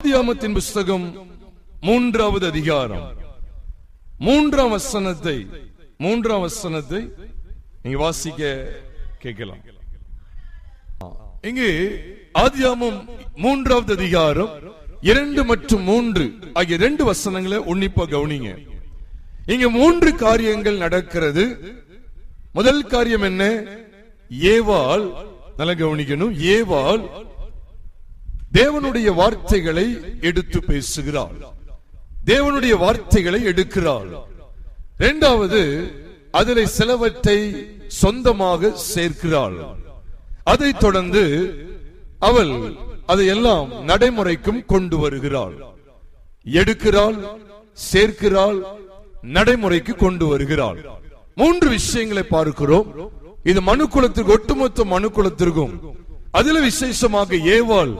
ஆதியாகமத்தின் புஸ்தகம் 3வது அதிகாரம் 3ஆம் வசனத்தை நீங்க வாசிக்க கேட்கலாம். இங்கே ஆதியாகமம் 3வது அதிகாரம் 2 மற்றும் 3 ஆகிய 2 வசனங்களை உன்னிப்பா கவனிங்க. இங்க 3 காரியங்கள் நடக்கிறது. முதல் காரியம் என்ன? ஏவாள், நல்ல கவனிக்கணும், ஏவாள் தேவனுடைய வார்த்தைகளை எடுத்து பேசுகிறாள், தேவனுடைய வார்த்தைகளை எடுக்கிறாள். இரண்டாவது, அதில் சிலவற்றை சொந்தமாக சேர்க்கிறாள். அதைத் தொடர்ந்து அவள் அதையெல்லாம் நடைமுறைக்கும் கொண்டு வருகிறாள். எடுக்கிறாள், சேர்க்கிறாள், நடைமுறைக்கு கொண்டு வருகிறாள். 3 விஷயங்களை பார்க்கிறோம். இது மனுக்குலத்திற்கு, ஒட்டுமொத்த மனுக்குலத்திற்கும், அதில் விசேஷமாக ஏவாள்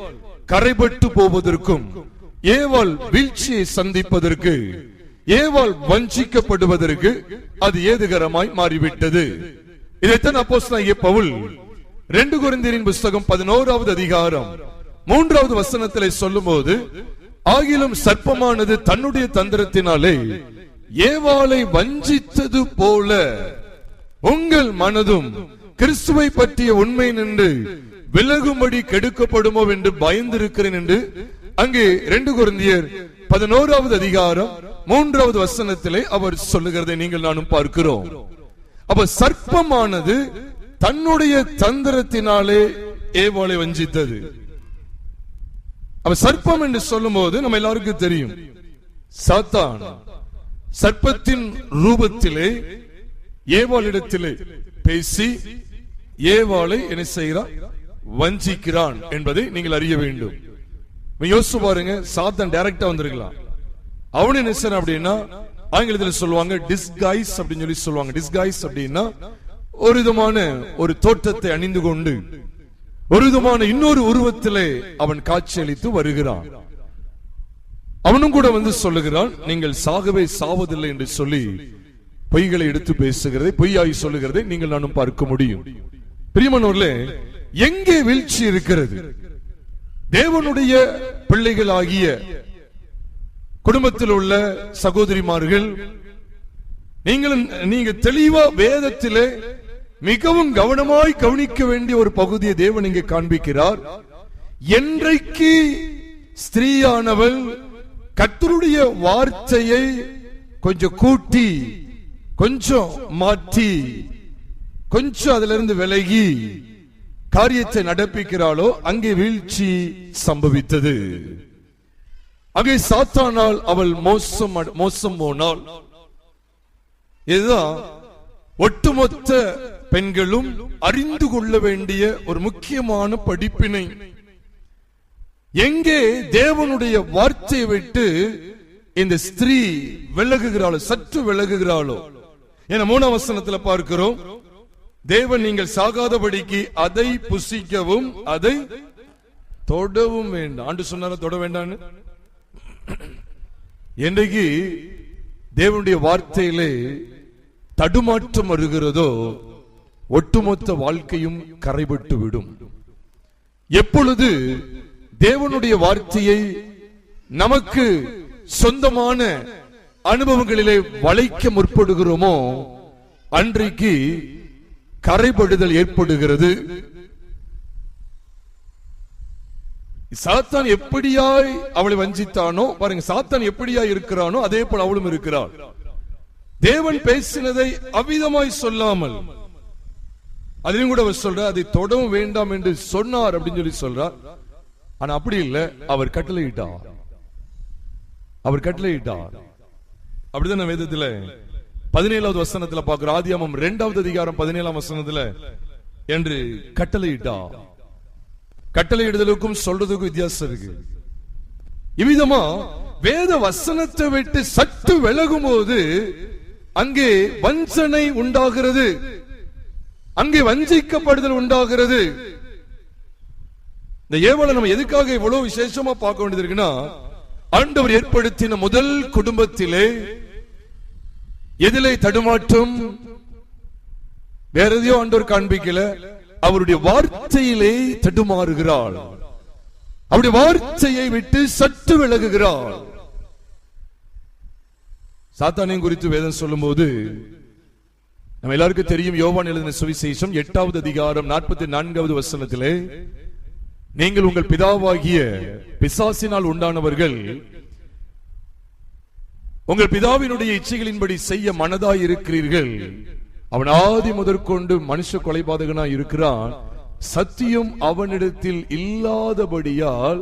கரைபட்டு போவதற்கும், ஏவாள் வீழ்ச்சியை சந்திப்பதற்கு, ஏவாள் வஞ்சிக்கப்படுவதற்கு அது ஏதுகரமாய் மாறிவிட்டது. இதைத்தான் அப்போஸ்தலனாகிய பவுல் 2 கொரிந்தியரின் புஸ்தகம் 11வது அதிகாரம் 3வது வசனத்திலே சொல்லும்போது, ஆகிலும் சர்ப்பமானது தன்னுடைய தந்திரத்தினாலே ஏவாளை வஞ்சித்தது போல உங்கள் மனதும் கிறிஸ்துவை பற்றிய உண்மை நின்று விலகும்படி கெடுக்கப்படுமோ என்று பயந்திருக்கிறேன் என்று அங்கே 2 கொரிந்தியர் 11வது அதிகாரம் 3வது வசனத்திலே அவர் சொல்லுகிறதை நீங்கள் நானும் பார்க்கிறோம். அப்ப சர்ப்பமானது தன்னுடைய தந்திரத்தினாலே ஏவாளை வஞ்சித்தது. அப்ப சர்ப்பம் என்று சொல்லும் போது நம்ம எல்லாருக்கும் தெரியும், சாத்தான் சர்ப்பத்தின் ரூபத்திலே ஏவாளிடத்திலே பேசி ஏவாளை என்ன செய்கிறான்? வஞ்சிக்கிறான் என்பதை நீங்கள் அறிய வேண்டும். யோசிச்சு பாருங்க, சாத்தான் டைரக்டா வந்திருக்கலாம். அவனு என்ன செய்யறான் அப்படின்னா, ஆங்கிலத்தில் சொல்லுவாங்க டிஸ்கைஸ் அப்படின்னு சொல்லி சொல்லுவாங்க. டிஸ்கைஸ் அப்படின்னா ஒரு விதமான ஒரு தோற்றத்தை அணிந்து கொண்டு ஒரு விதமான இன்னொரு உருவத்திலே அவன் காட்சியளித்து வருகிறான். அவனும் கூட வந்து சொல்லுகிறான், நீங்கள் சாகவே சாவதில்லை என்று சொல்லி பொய்களை எடுத்து பேசுகிறதை, பொய்யாய் சொல்லுகிறதை நீங்கள் நானும் பார்க்க முடியும். பிரியமானவர்களே, எங்கே வீழ்ச்சி இருக்கிறது? தேவனுடைய பிள்ளைகளாகிய குடும்பத்தில் உள்ள சகோதரிமார்கள், நீங்க தெளிவா வேதத்திலே மிகவும் கவனமாய் கவனிக்க வேண்டிய ஒரு பகுதியை தேவன் இங்கே காண்பிக்கிறார். என்றைக்கு ஸ்திரீயானவள் கர்த்தருடைய வார்த்தையை கொஞ்சம் கூட்டி, கொஞ்சம் மாற்றி, கொஞ்சம் அதிலிருந்து விலகி காரியத்தை நடப்பிக்கிறாளோ அங்கே வீழ்ச்சி சம்பவித்தது. அங்கே சாத்தானால் அவள் மோசம் போனாள். இதுதான் ஒட்டுமொத்த பெண்களும் அறிந்து கொள்ள வேண்டிய ஒரு முக்கியமான படிப்பினை. எங்கே தேவனுடைய வார்த்தையை விட்டு இந்த ஸ்திரீ விலகுகிறாளோ, சற்று விலகுகிறாளோ, என 3ஆம் வசனத்தில் பார்க்கிறோம், தேவன் நீங்கள் சாகாதபடிக்கு அதை புசிக்கவும் அதை தொடவும் வேண்டாம். ஆண்டு சொன்னார தொட வேண்டான்னு. என்றைக்கு தேவனுடைய வார்த்தையிலே தடுமாற்றம் வருகிறதோ ஒட்டுமொத்த வாழ்க்கையும் கரைபட்டு விடும். எப்பொழுது தேவனுடைய வார்த்தையை நமக்கு சொந்தமான அனுபவங்களிலே வளைக்க முற்படுகிறோமோ அன்றைக்கு கரைபடுதல் ஏற்படுகிறது. சாத்தான் எப்படியாய் அவளை வஞ்சித்தானோ பாருங்க, சாத்தான் எப்படியாய் இருக்கிறானோ அதே போல அவளும் இருக்கிறாள். தேவன் பேசினதை அவ்விதமாய் சொல்லாமல், அதிலும் கூட அவர் சொல்றார், அதை தொடவும் வேண்டாம் என்று சொன்னார் அப்படின்னு சொல்லி சொல்றார். ஆனா அப்படி இல்லை, அவர் கட்டளையிட்டார். அப்படிதான் வேதத்துல 17வது வசனத்துல பார்க்கிறோம். ஆதியாகமம் 2வது அதிகாரம் 17ஆம் வசனத்துல என்று கட்டளையிட்டார். கட்டளையிடுதலுக்கும் சொல்றதுக்கும் வித்தியாசம் இருக்கு. இவ்விதமா வேத வசனத்தை விட்டு சற்று விலகும் போது அங்கே வஞ்சனை உண்டாகிறது, அங்கே வஞ்சிக்கப்படுதல் உண்டாகிறது. இந்த ஏவாளை நம்ம எதுக்காக இவ்வளவு விசேஷமா பார்க்க வேண்டியது இருக்குன்னா, ஆண்டவர் ஏற்படுத்தின முதல் குடும்பத்திலே எதிலே தடுமாற்றம்? வேற எதையோ ஆண்டவர் காண்பிக்கல, அவருடைய வார்த்தையிலே தடுமாறுகிறாள். அவருடைய வார்த்தையை விட்டு சற்று விலகுகிறாள். சாத்தானையும் குறித்து வேதம் சொல்லும் போது நம்ம எல்லாருக்கும் தெரியும். யோவான் எழுதின சுவிசேஷம் 8வது அதிகாரம் 44வது வசனத்திலே, நீங்கள் உங்கள் பிதாவாகிய பிசாசினால் உண்டானவர்கள், உங்கள் பிதாவினுடைய இச்சைகளின்படி செய்ய மனதாய் இருக்கிறீர்கள். அவன் ஆதி முதற்கொண்டு மனுஷ கொலைபாதகனாய் இருக்கிறான். சத்தியம் அவனிடத்தில் இல்லாதபடியால்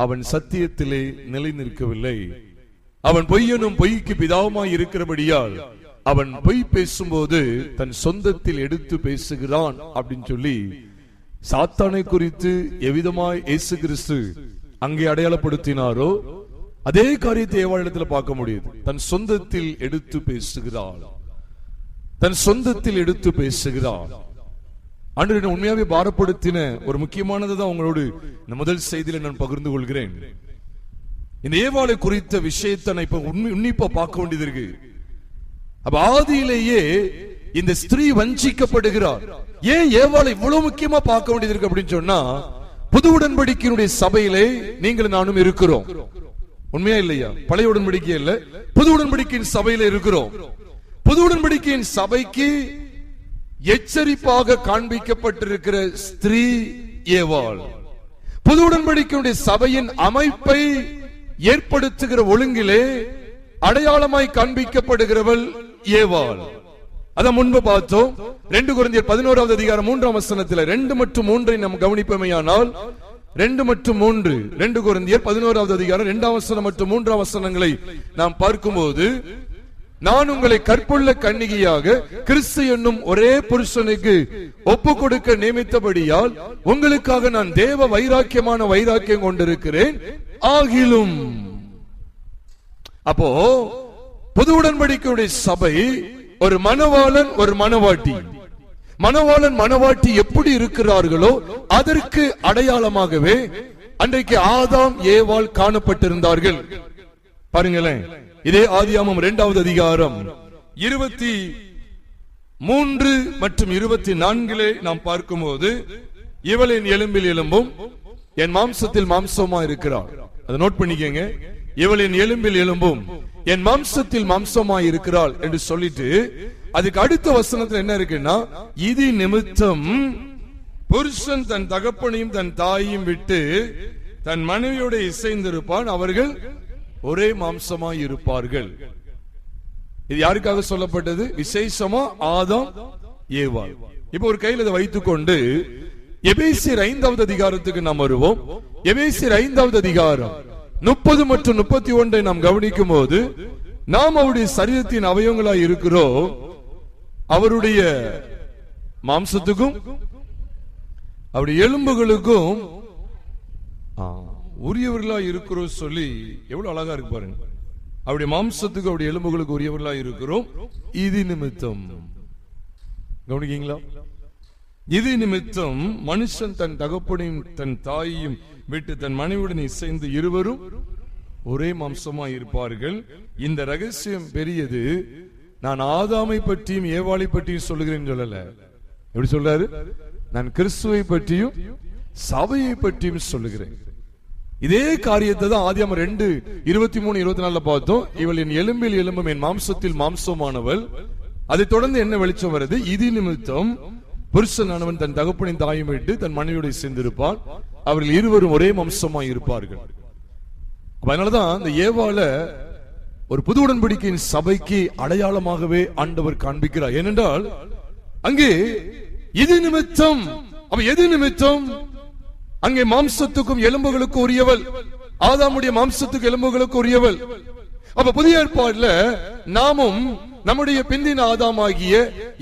அவன் சத்தியத்திலே நிலை நிற்கவில்லை. அவன் பொய்யனும் பொய்க்கு பிதாவுமாய் இருக்கிறபடியால் அவன் பொய் பேசும்போது தன் சொந்தத்தில் எடுத்து பேசுகிறான் அப்படின்னு சொல்லி சாத்தானை குறித்து எவ்விதமாய் இயேசு கிறிஸ்து அங்கே அடையாளப்படுத்தினாரோ அதே காரியத்தை ஏவாளிடத்துல பார்க்க முடியுது. தன் சொந்தத்தில் எடுத்து பேசுகிறாள், தன் சொந்தத்தில் எடுத்து பேசுகிறாள். ஆண்டவரே, உண்மையாவே பாரப்படுத்தின ஒரு முக்கியமானதுதான் உங்களோடு இந்த முதல் செய்தியில நான் பகிர்ந்து கொள்கிறேன். இந்த ஏவாளை குறித்த விஷயத்தை நான் இப்ப உன்னிப்பா பார்க்க வேண்டியது இருக்கு. அப்ப ஆதியிலேயே இந்த ஸ்திரீ வஞ்சிக்கப்படுகிறார். ஏன் ஏவாளை இவ்வளவு முக்கியமா பார்க்க வேண்டியது இருக்கு அப்படின்னு சொன்னா, புது உடன்படிக்கையினுடைய சபையிலே நீங்கள் நானும் இருக்கிறோம். உண்மையா இல்லையா? பழைய உடன்படிக்கை இல்ல, புது உடன்படிக்கையின் சபையில இருக்கிறோம். புது உடன்படிக்கையின் சபைக்கு எச்சரிப்பாக காண்பிக்கப்பட்டிருக்கிற ஸ்திரீ ஏவாள். புது உடன்படிக்கையுடைய சபையின் அமைப்பை ஏற்படுத்துகிற ஒழுங்கிலே அடையாளமாய் காண்பிக்கப்படுகிறவள் ஏவாள். அத முன்பு பார்த்தோம். 2 கொரிந்தியர் 11வது அதிகாரம் 3ஆம் வசனத்தில் 2 மற்றும் 3 நாம் கவனிப்போமேயானால், 2 மற்றும் 3, 2 கொரிந்தியர் 11வது அதிகாரம் 2ஆம் வசனம் மற்றும் 3ஆம் வசனங்களை நாம் பார்க்கும்போது, நான் உங்களை கற்புள்ள கன்னிகையாக கிறிஸ்து என்னும் ஒரே புருஷனுக்கு ஒப்பு கொடுக்க நியமித்தபடியால் உங்களுக்காக நான் தேவ வைராக்கியமான வைராக்கியம் கொண்டிருக்கிறேன். ஆகிலும் அப்போ புது உடன்படிக்கையுடைய சபை ஒரு மணவாளன் ஒரு மணவாட்டி, மணவாளன் மணவாட்டி எப்படி இருக்கிறார்களோ அதற்கு அடையாளமாகவே அன்றைக்கு ஆதாம் ஏவாள் காணப்பட்டிருந்தார்கள். பாருங்களேன், இதே ஆதியாகமம் 2வது அதிகாரம் 23 மற்றும் 24 நாம் பார்க்கும்போது, இவள் என் எலும்பில் எலும்பும் என் மாம்சத்தில் மாம்சமா இருக்கிறாள். அதை நோட் பண்ணிக்கங்க. இவள் என் எலும்பில் எலும்பும் என் மாம்சத்தில் மாம்சமாய் இருக்கிறாள் என்று சொல்லிட்டு அதுக்கு அடுத்த வசனத்தில் என்ன இருக்குன்னா, இது நிமித்தம் புருஷன் தன் தகப்பனையும் தன் தாயையும் விட்டு தன் மனைவியோட இசைந்திருப்பான், அவர்கள் ஒரே மாம்சமாய் இருப்பார்கள். இது யாருக்காக சொல்லப்பட்டது? விசேஷமா ஆதாம் ஏவாள். இப்ப ஒரு கையில் இதை வைத்துக் கொண்டு எபேசியர் 5வது அதிகாரத்துக்கு நாம் வருவோம். எபேசியர் 5வது அதிகாரம் 30 மற்றும் 31 நாம் கவனிக்கும் போது, நாம் அவருடைய சரீரத்தின் அவயவங்களாய் இருக்கிறோம், அவருடைய மாம்சத்துக்கும் அவருடைய எலும்புகளுக்கும் உரியவர்களா இருக்கிறோம் சொல்லி எவ்வளவு அழகா இருக்கு பாருங்க. அவருடைய மாம்சத்துக்கு அவருடைய எலும்புகளுக்கு உரியவர்களா இருக்கிறோம். இது நிமித்தம், கவனிக்கீங்களா? இது நிமித்தம் மனுஷன் தன் தகப்பனையும் தன் தாயையும் விட்டு தன் மனைவியுடன் இசைந்து இருவரும் ஒரே மாம்சமாய் இருப்பார்கள். இந்த ரகசியம் பெரியது. நான் ஆதாமை பற்றியும் ஏவாளை பற்றியும் சொல்லுகிறேன் சொல்லல. எப்படி சொல்றாரு? நான் கிறிஸ்துவை பற்றியும் சபையை பற்றியும் சொல்லுகிறேன். இதே காரியத்தை தான் ஆதியாகமம் 2:23-24 பார்த்தோம். இவள் என் எலும்பில் எலும்பும் என் மாம்சத்தில் மாம்சமானவள். அதை தொடர்ந்து என்ன வெளிச்சம் வருது? இது நிமித்தம் புருஷனானவன் தன் தகப்பனின் தாயும் விட்டு தன் மனைவியோடு சேர்ந்திருப்பான், அவர்கள் இருவரும் ஒரே மாம்சமாய் இருப்பார்கள். அதனாலதான் இந்த ஏவாள ஒரு புது உடன்படிக்கையின் சபைக்கு அடையாளமாகவே ஆண்டவர் காண்பிக்கிறார். ஏனென்றால் அங்கே இது நிமித்தம், அவ எது நிமித்தம்? அங்கே மாம்சத்துக்கும் எலும்புகளுக்கு உரியவள், ஆதாமுடைய மாம்சத்துக்கு எலும்புகளுக்கு உரியவள். அப்ப புதிய ஏற்பாடுல நாமும் நம்முடைய பிந்தின ஆதாமாகிய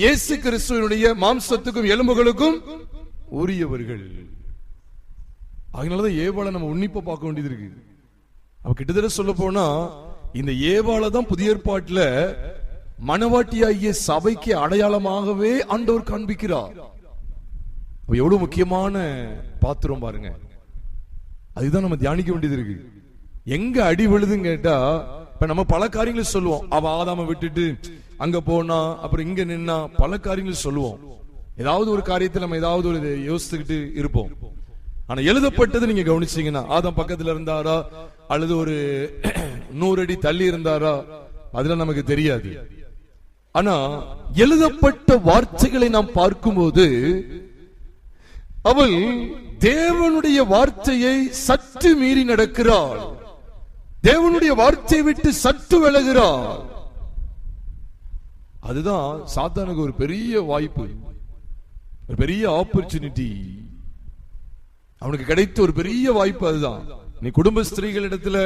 இயேசு கிறிஸ்துவினுடைய மாம்சத்துக்கும் எலும்புகளுக்கும் உரியவர்கள். அதனாலதான் ஏவாளை நம்ம உன்னிப்பா பார்க்க வேண்டியது இருக்கு. அப்ப கிட்டத்தட்ட சொல்ல போனா இந்த ஏவாளை தான் புதிய ஏற்பாட்டுல மணவாட்டியாகிய சபைக்கு அடையாளமாகவே ஆண்டவர் காண்பிக்கிறார். எவ்வளவு முக்கியமான பாத்திரம் பாருங்க. அதுதான் நம்ம தியானிக்க வேண்டியது இருக்கு. எங்க அடி விழுதுன்னு கேட்டா, இப்ப நம்ம பல காரியங்களை சொல்லுவோம். அவ ஆதாம விட்டுட்டு அங்க போனா, அப்புறம் இங்க நின்னா, பல காரியங்கள் சொல்லுவோம். ஏதாவது ஒரு காரியத்தில் நம்ம ஏதாவது ஒரு யோசிச்சுக்கிட்டு இருப்போம். ஆனா எழுதப்பட்டது நீங்க கவனிச்சீங்கன்னா, ஆதாம் பக்கத்துல இருந்தாரா அல்லது ஒரு 100 அடி தள்ளி இருந்தாரா, அதெல்லாம் நமக்கு தெரியாது. ஆனா எழுதப்பட்ட வார்த்தைகளை நாம் பார்க்கும்போது அவள் தேவனுடைய வார்த்தையை சற்று மீறி நடக்கிறாள். தேவனுடைய வார்த்தையை விட்டு சற்று விலகுகிறாள். அதுதான் சாத்தானுக்கு ஒரு பெரிய வாய்ப்பு, ஒரு பெரிய ஆப்பர்ச்சுனிட்டி. அவனுக்கு கிடைத்த ஒரு பெரிய வாய்ப்பு அதுதான். நீ குடும்ப ஸ்திரீகள் இடத்துல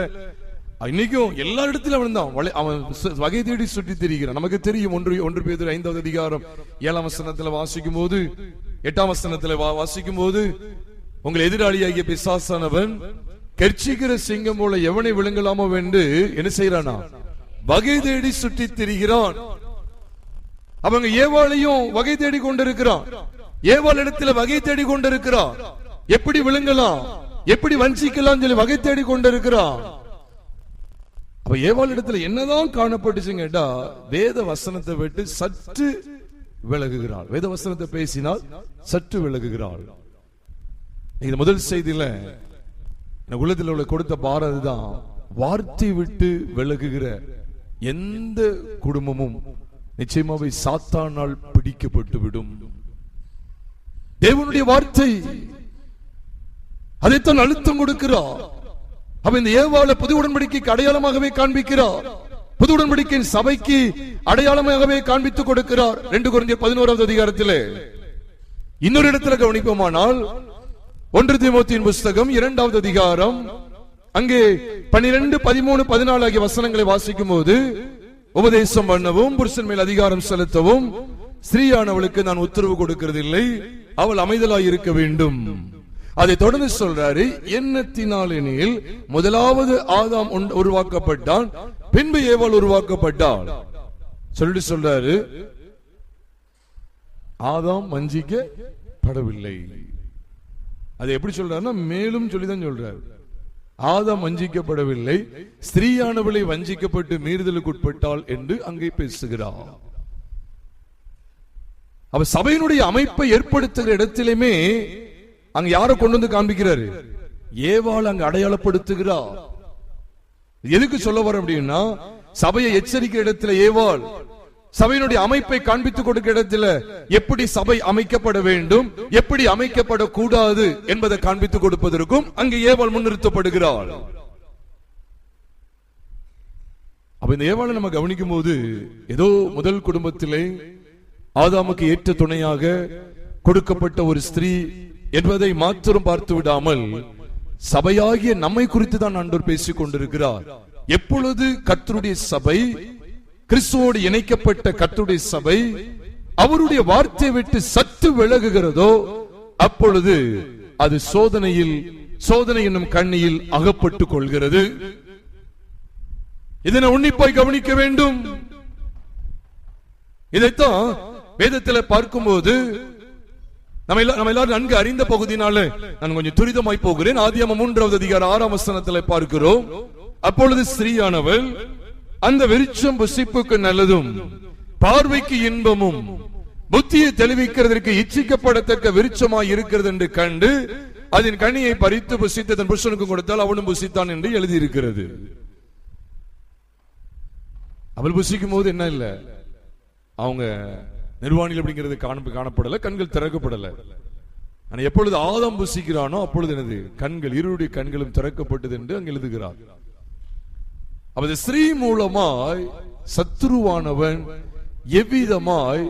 இன்னைக்கும் எல்லா இடத்திலும் அவன் தான் அவன் வகை தேடி சுற்றி திரிகிறான். நமக்கு தெரியும் 1 பேதுரு 5வது அதிகாரம் 7ஆம் வசனத்துல வாசிக்கும் போது, 8ஆம் வசனத்துல வாசிக்கும் போது, உங்கள் எதிராளியாகிய பிசாசானவன் கர்ச்சிக்கிற சிங்கம் போல எவனை விழுங்கலாமோ என்று என்ன செய்யறானா, வகை தேடி சுற்றி திரிகிறான். அவங்க ஏவாளையும் வகை தேடி கொண்டிருக்கிறான். ஏவாள் இடத்துல வகை தேடி கொண்டிருக்கிறான். எப்படி விழுங்கலாம், எப்படி வஞ்சிக்கலாம் சொல்லி வகை தேடி கொண்டிருக்கிறான். அப்ப ஏவாள் இடத்துல என்னதான் காணப்பட்டுச்சுன்னு கேட்டா, வேத வசனத்தை விட்டு சற்று விலகுகிறாள். வேத வசனத்தை பேசினால் சற்று விலகுகிறாள். இது முதல் செய்தியில உள்ளத்தில் உள்ள கொடுத்த பாரதி தான், வார்த்தை விட்டு விலகுகிற எந்த குடும்பமும் நிச்சயமாவே சாத்தானால் பிடிக்கப்பட்டு விடும். தேவனுடைய வார்த்தை அதைத்தான் அழுத்தம் கொடுக்கிறார். அவன் இந்த ஏவாளை புது உடன்படிக்கைக்கு அடையாளமாகவே காண்பிக்கிறார். புது உடன்படிக்கையின் சபைக்கு அடையாளமாகவே காண்பித்துக் கொடுக்கிறார். 2 கொரிந்தியர் 11வது அதிகாரத்திலே இன்னொரு இடத்துல கவனிப்போமானால், 1 தீமோத்தேயுவின் புஸ்தகம் 2வது அதிகாரம் அங்கே 12, 13, 14 ஆகிய வசனங்களை வாசிக்கும் போது, உபதேசம் பண்ணவும் புருஷன் மேல் அதிகாரம் செலுத்தவும் ஸ்திரீயானவளுக்கு நான் உத்தரவு கொடுக்கிறதில்லை, அவள் அமைதலாய் இருக்க வேண்டும். அதை தொடர்ந்து சொல்றாரு, எண்ணத்தினாலெனில் முதலாவது ஆதாம் உருவாக்கப்பட்டான், பின்பு ஏவாள் உருவாக்கப்பட்டாள். சொல்றாரு, ஆதாம் வஞ்சிக்கப்படவில்லை. அது எப்படி சொல்றாருன்னா, மேலும் சொல்லிதான் சொல்றாரு, ஆதாம் வஞ்சிக்கப்படவில்லை, ஸ்திரீயானவளை வஞ்சிக்கப்பட்டு மீறுதலுக்கு உட்பட்டாள் என்று அங்கே பேசுகிறார். அவ சபையினுடைய அமைப்பை ஏற்படுத்துகிற இடத்திலுமே அங்க யாரை கொண்டு வந்து காண்பிக்கிறாரு, ஏவாள் அங்க அடையாளப்படுத்துகிறார். எதுக்கு சொல்ல வர அப்படின்னா, சபையை எச்சரிக்கிற இடத்துல ஏவாள், சபையினுடைய அமைப்பை காண்பித்துக் கொடுக்கிற இடத்துல எப்படி சபை அமைக்கப்பட வேண்டும், எப்படி அமைக்கப்படக்கூடாது என்பதை காண்பித்துக் கொடுப்பதற்கும் அங்கு ஏவாள் முன்னிறுத்தப்படுகிறாள். அப்ப இந்த ஏவாளை நம்ம கவனிக்கும் போது, ஏதோ முதல் குடும்பத்திலே ஆதாமுக்கு ஏற்ற துணையாக கொடுக்கப்பட்ட ஒரு ஸ்திரீ என்பதை மாத்திரம் பார்த்து விடாமல், சபையாகிய நம்மை குறித்து தான் ஆண்டவர் பேசிக் கொண்டிருக்கிறார். எப்பொழுது கர்த்தருடைய சபை, கிறிஸ்துவோடு இணைக்கப்பட்ட கர்த்தருடைய சபை அவருடைய வார்த்தையை விட்டு சற்று விலகுகிறதோ, அப்பொழுது அது சோதனை என்னும் கண்ணியில் அகப்பட்டுக் கொள்கிறது. இதனை உன்னிப்பாய் கவனிக்க வேண்டும். இதைத்தான் வேதத்தில் பார்க்கும்போது நம்ம எல்லாரும் நன்கு அறிந்த பகுதியினால நான் கொஞ்சம் துரிதமாய் போகிறேன். ஆதியாகமம் 3வது அதிகாரம் 6ஆம் வசனத்தில் பார்க்கிறோம், அப்பொழுது ஸ்திரீயானவள் அந்த விருட்சம் புசிப்புக்கு நல்லதும் பார்வைக்கு இன்பமும் புத்தியை தெளிவிக்கிறதற்கு இச்சிக்கப்படத்தக்க விருட்சமாய் இருக்கிறது என்று கண்டு அதன் கனியை பறித்து புசித்து தன் புருஷனுக்கு கொடுத்தால் அவனும் புசித்தான் என்று எழுதியிருக்கிறது. அவள் புசிக்கும் போது என்ன இல்ல, அவங்க நிர்வாணிகள் அப்படிங்கிறது காணப்படல, கண்கள் திறக்கப்படல. ஆனா எப்பொழுது ஆதாம் புசிக்கிறானோ அப்பொழுது என்னது, கண்கள், இருவருடைய கண்களும் திறக்கப்பட்டது என்று அங்கு எழுதுகிறார். அப்ப ஸ்ரீ மூலமாய் சத்துருவானவன் எவ்விதமாய்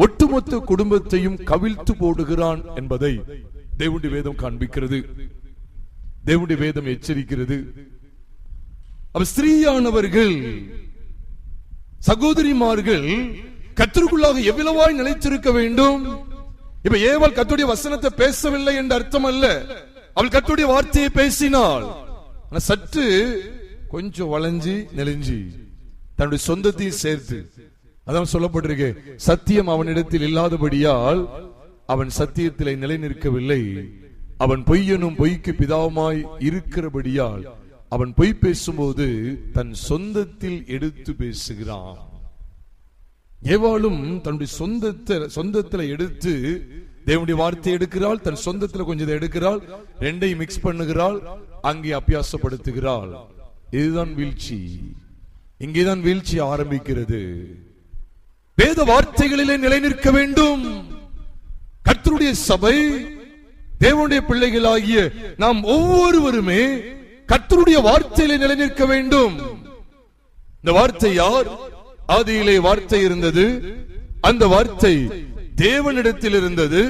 ஒட்டுமொத்த குடும்பத்தையும் கவிழ்த்து போடுகிறான் என்பதை தேவனுடைய வேதம் காண்பிக்கிறது, தேவனுடைய வேதம் எச்சரிக்கிறது. அப்ப ஸ்திரீயானவர்கள், சகோதரிமார்கள் கர்த்தருக்குள்ளாக எவ்வளவாய் நிலைத்திருக்க வேண்டும். இப்ப ஏவாள் கர்த்தருடைய வசனத்தை பேசவில்லை என்ற அர்த்தம் அல்ல, அவள் கர்த்தருடைய வார்த்தையை பேசினாள். சற்று கொஞ்சம் வளைஞ்சி நெளிஞ்சி தன்னுடைய சொந்தத்தையும் சேர்த்து, அதான் சொல்லப்பட்டிருக்கு, சத்தியம் அவனிடத்தில் இல்லாதபடியால் அவன் சத்தியத்திலே நிலை நிற்கவில்லை, அவன் பொய்யனும் பொய்க்கு பிதாவுமாய் இருக்கிறபடியால் அவன் பொய் பேசும்போது தன் சொந்தத்தில் எடுத்து பேசுகிறான். ஏவாளும் தன்னுடைய சொந்தத்தில் எடுத்து தேவனுடைய வார்த்தை எடுக்கிறாள், தன் சொந்தத்துல கொஞ்சம் எடுக்கிறாள், ரெண்டையும் மிக்ஸ் பண்ணுகிறாள், அங்கே அபியாசப்படுத்துகிறாள். இதுதான் வீழ்ச்சி. இங்கேதான் வீழ்ச்சி ஆரம்பிக்கிறது. வேத வார்த்தைகளிலே நிலை நிற்க வேண்டும். கர்த்தருடைய சபை, தேவனுடைய பிள்ளைகளாகிய நாம் ஒவ்வொருவருமே கர்த்தருடைய வார்த்தையிலே நிலை நிற்க வேண்டும். இந்த வார்த்தை யார்? ஆதியிலே வார்த்தை இருந்தது, அந்த வார்த்தை தேவனிடத்தில் இருந்தது,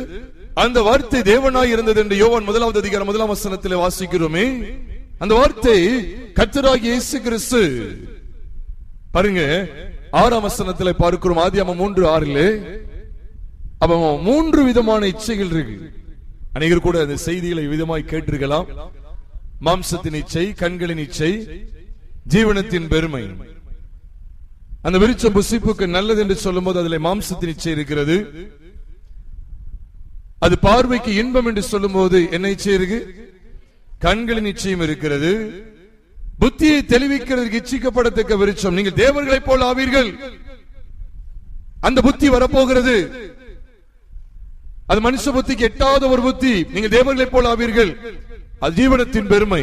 அந்த வார்த்தை தேவனாய் இருந்தது என்று யோவான் 1 அதிகாரம் 1 வசனத்திலே வாசிக்கிறோமே. அந்த வார்த்தை கர்த்தராகிய இயேசு கிறிஸ்து. பாருங்க, 6 வசனத்திலே பார்க்கிறோம். ஆதியாகமம் 3:6 அப்ப 3 விதமான இச்சைகள் இருக்கு. அநேகர் கூட அந்த செய்திகளை விதமாய் கேட்டிருக்கலாம். மாம்சத்தின் இச்சை, கண்களின் இச்சை, ஜீவனத்தின் பெருமை. அந்த விருட்சம் புசிப்புக்கு நல்லது என்று சொல்லும் போது அதில் மாம்சத்தின் இச்சை இருக்கிறது. அது பார்வைக்கு இன்பம் என்று சொல்லும் போது என்ன இச்சை இருக்கு? கண்களின் நிச்சயம் இருக்கிறது. புத்தியை தெளிவிக்கிறதுக்கு இச்சிக்கப்படத்தக்க விருட்சம். நீங்கள் தேவர்களைப் போல ஆவீர்கள். அந்த புத்தி வரப்போகிறது. அது மனுஷ புத்திக்கு எட்டாத ஒரு புத்தி. நீங்கள் தேவர்களைப் போல ஆவீர்கள். அது ஜீவனத்தின் பெருமை.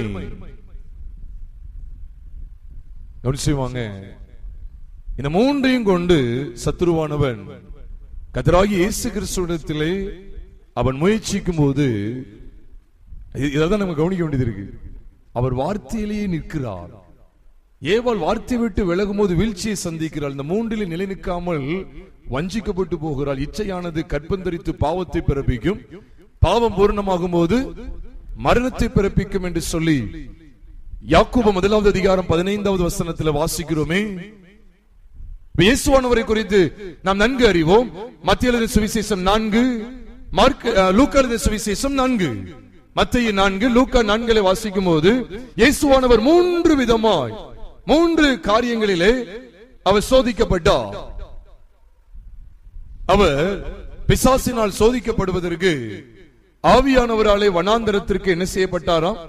கவனிச்சுவாங்க. இந்த 3ஐயும் கொண்டு சத்துருவானவன் கர்த்தராகிய இயேசு கிறிஸ்துவிடத்திலே அவன் முயற்சிக்கும் போது இதான் நம்ம கவனிக்க வேண்டியது இருக்கு. அவர் வார்த்தையிலேயே நிற்கிறார். ஏவாள் வார்த்தை விட்டு விலகும் போது வீழ்ச்சியை சந்திக்கிறாள். இந்த 3இலே நிலை நிற்காமல் வஞ்சிக்கப்பட்டு போகிறாள். இச்சையானது கற்பந்தரித்து பாவத்தை பிறப்பிக்கும், பாவம் பூர்ணமாகும் போது மரணத்தை பிறப்பிக்கும் என்று சொல்லி யாக்கோபு 1 அதிகாரம் 15 வசனத்தில் வாசிக்கிறோமே. இயேசுவானவரை குறித்து நாம் நன்கு அறிவோம். மத்திய எழுதின சுவிசேஷம் 4, லூக்கா எழுதின சுவிசேஷம் 4, மத்தேயு 4, லூக்கா 4 வாசிக்கும் போது இயேசுவானவர் 3 விதமாய் 3 காரியங்களிலே அவர் சோதிக்கப்பட்டார். அவர் பிசாசினால் சோதிக்கப்படுவதற்கு ஆவியானவராலே வனாந்தரத்திற்கு என்ன செய்யப்பட்டாராம்?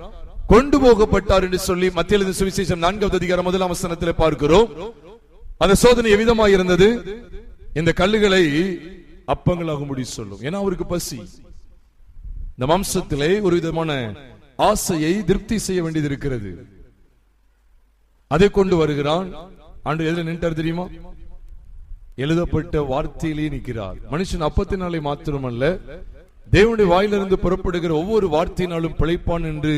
கொண்டு போகப்பட்டார் என்று சொல்லி மத்திய எழுதின சுவிசேஷம் 4 அதிகாரம் 1 வசனத்தில் பார்க்கிறோம். அந்த சோதனை எவ்விதமாக இருந்தது? இந்த கல்லுகளை அப்பங்களாகும்படி சொல்லும். ஏன்னா அவருக்கு பசி. இந்த மாம்சத்திலே ஒரு விதமான ஆசையை திருப்தி செய்ய வேண்டியது இருக்கிறது. அதை கொண்டு வருகிறான். ஆண்டு எதுல நின்றார் தெரியுமா? எழுதப்பட்ட வார்த்தையிலேயே நிற்கிறார். மனுஷன் அப்பத்தினாலே மாத்திரமல்ல, தேவனுடைய வாயிலிருந்து புறப்படுகிற ஒவ்வொரு வார்த்தையினாலும் பிழைப்பான் என்று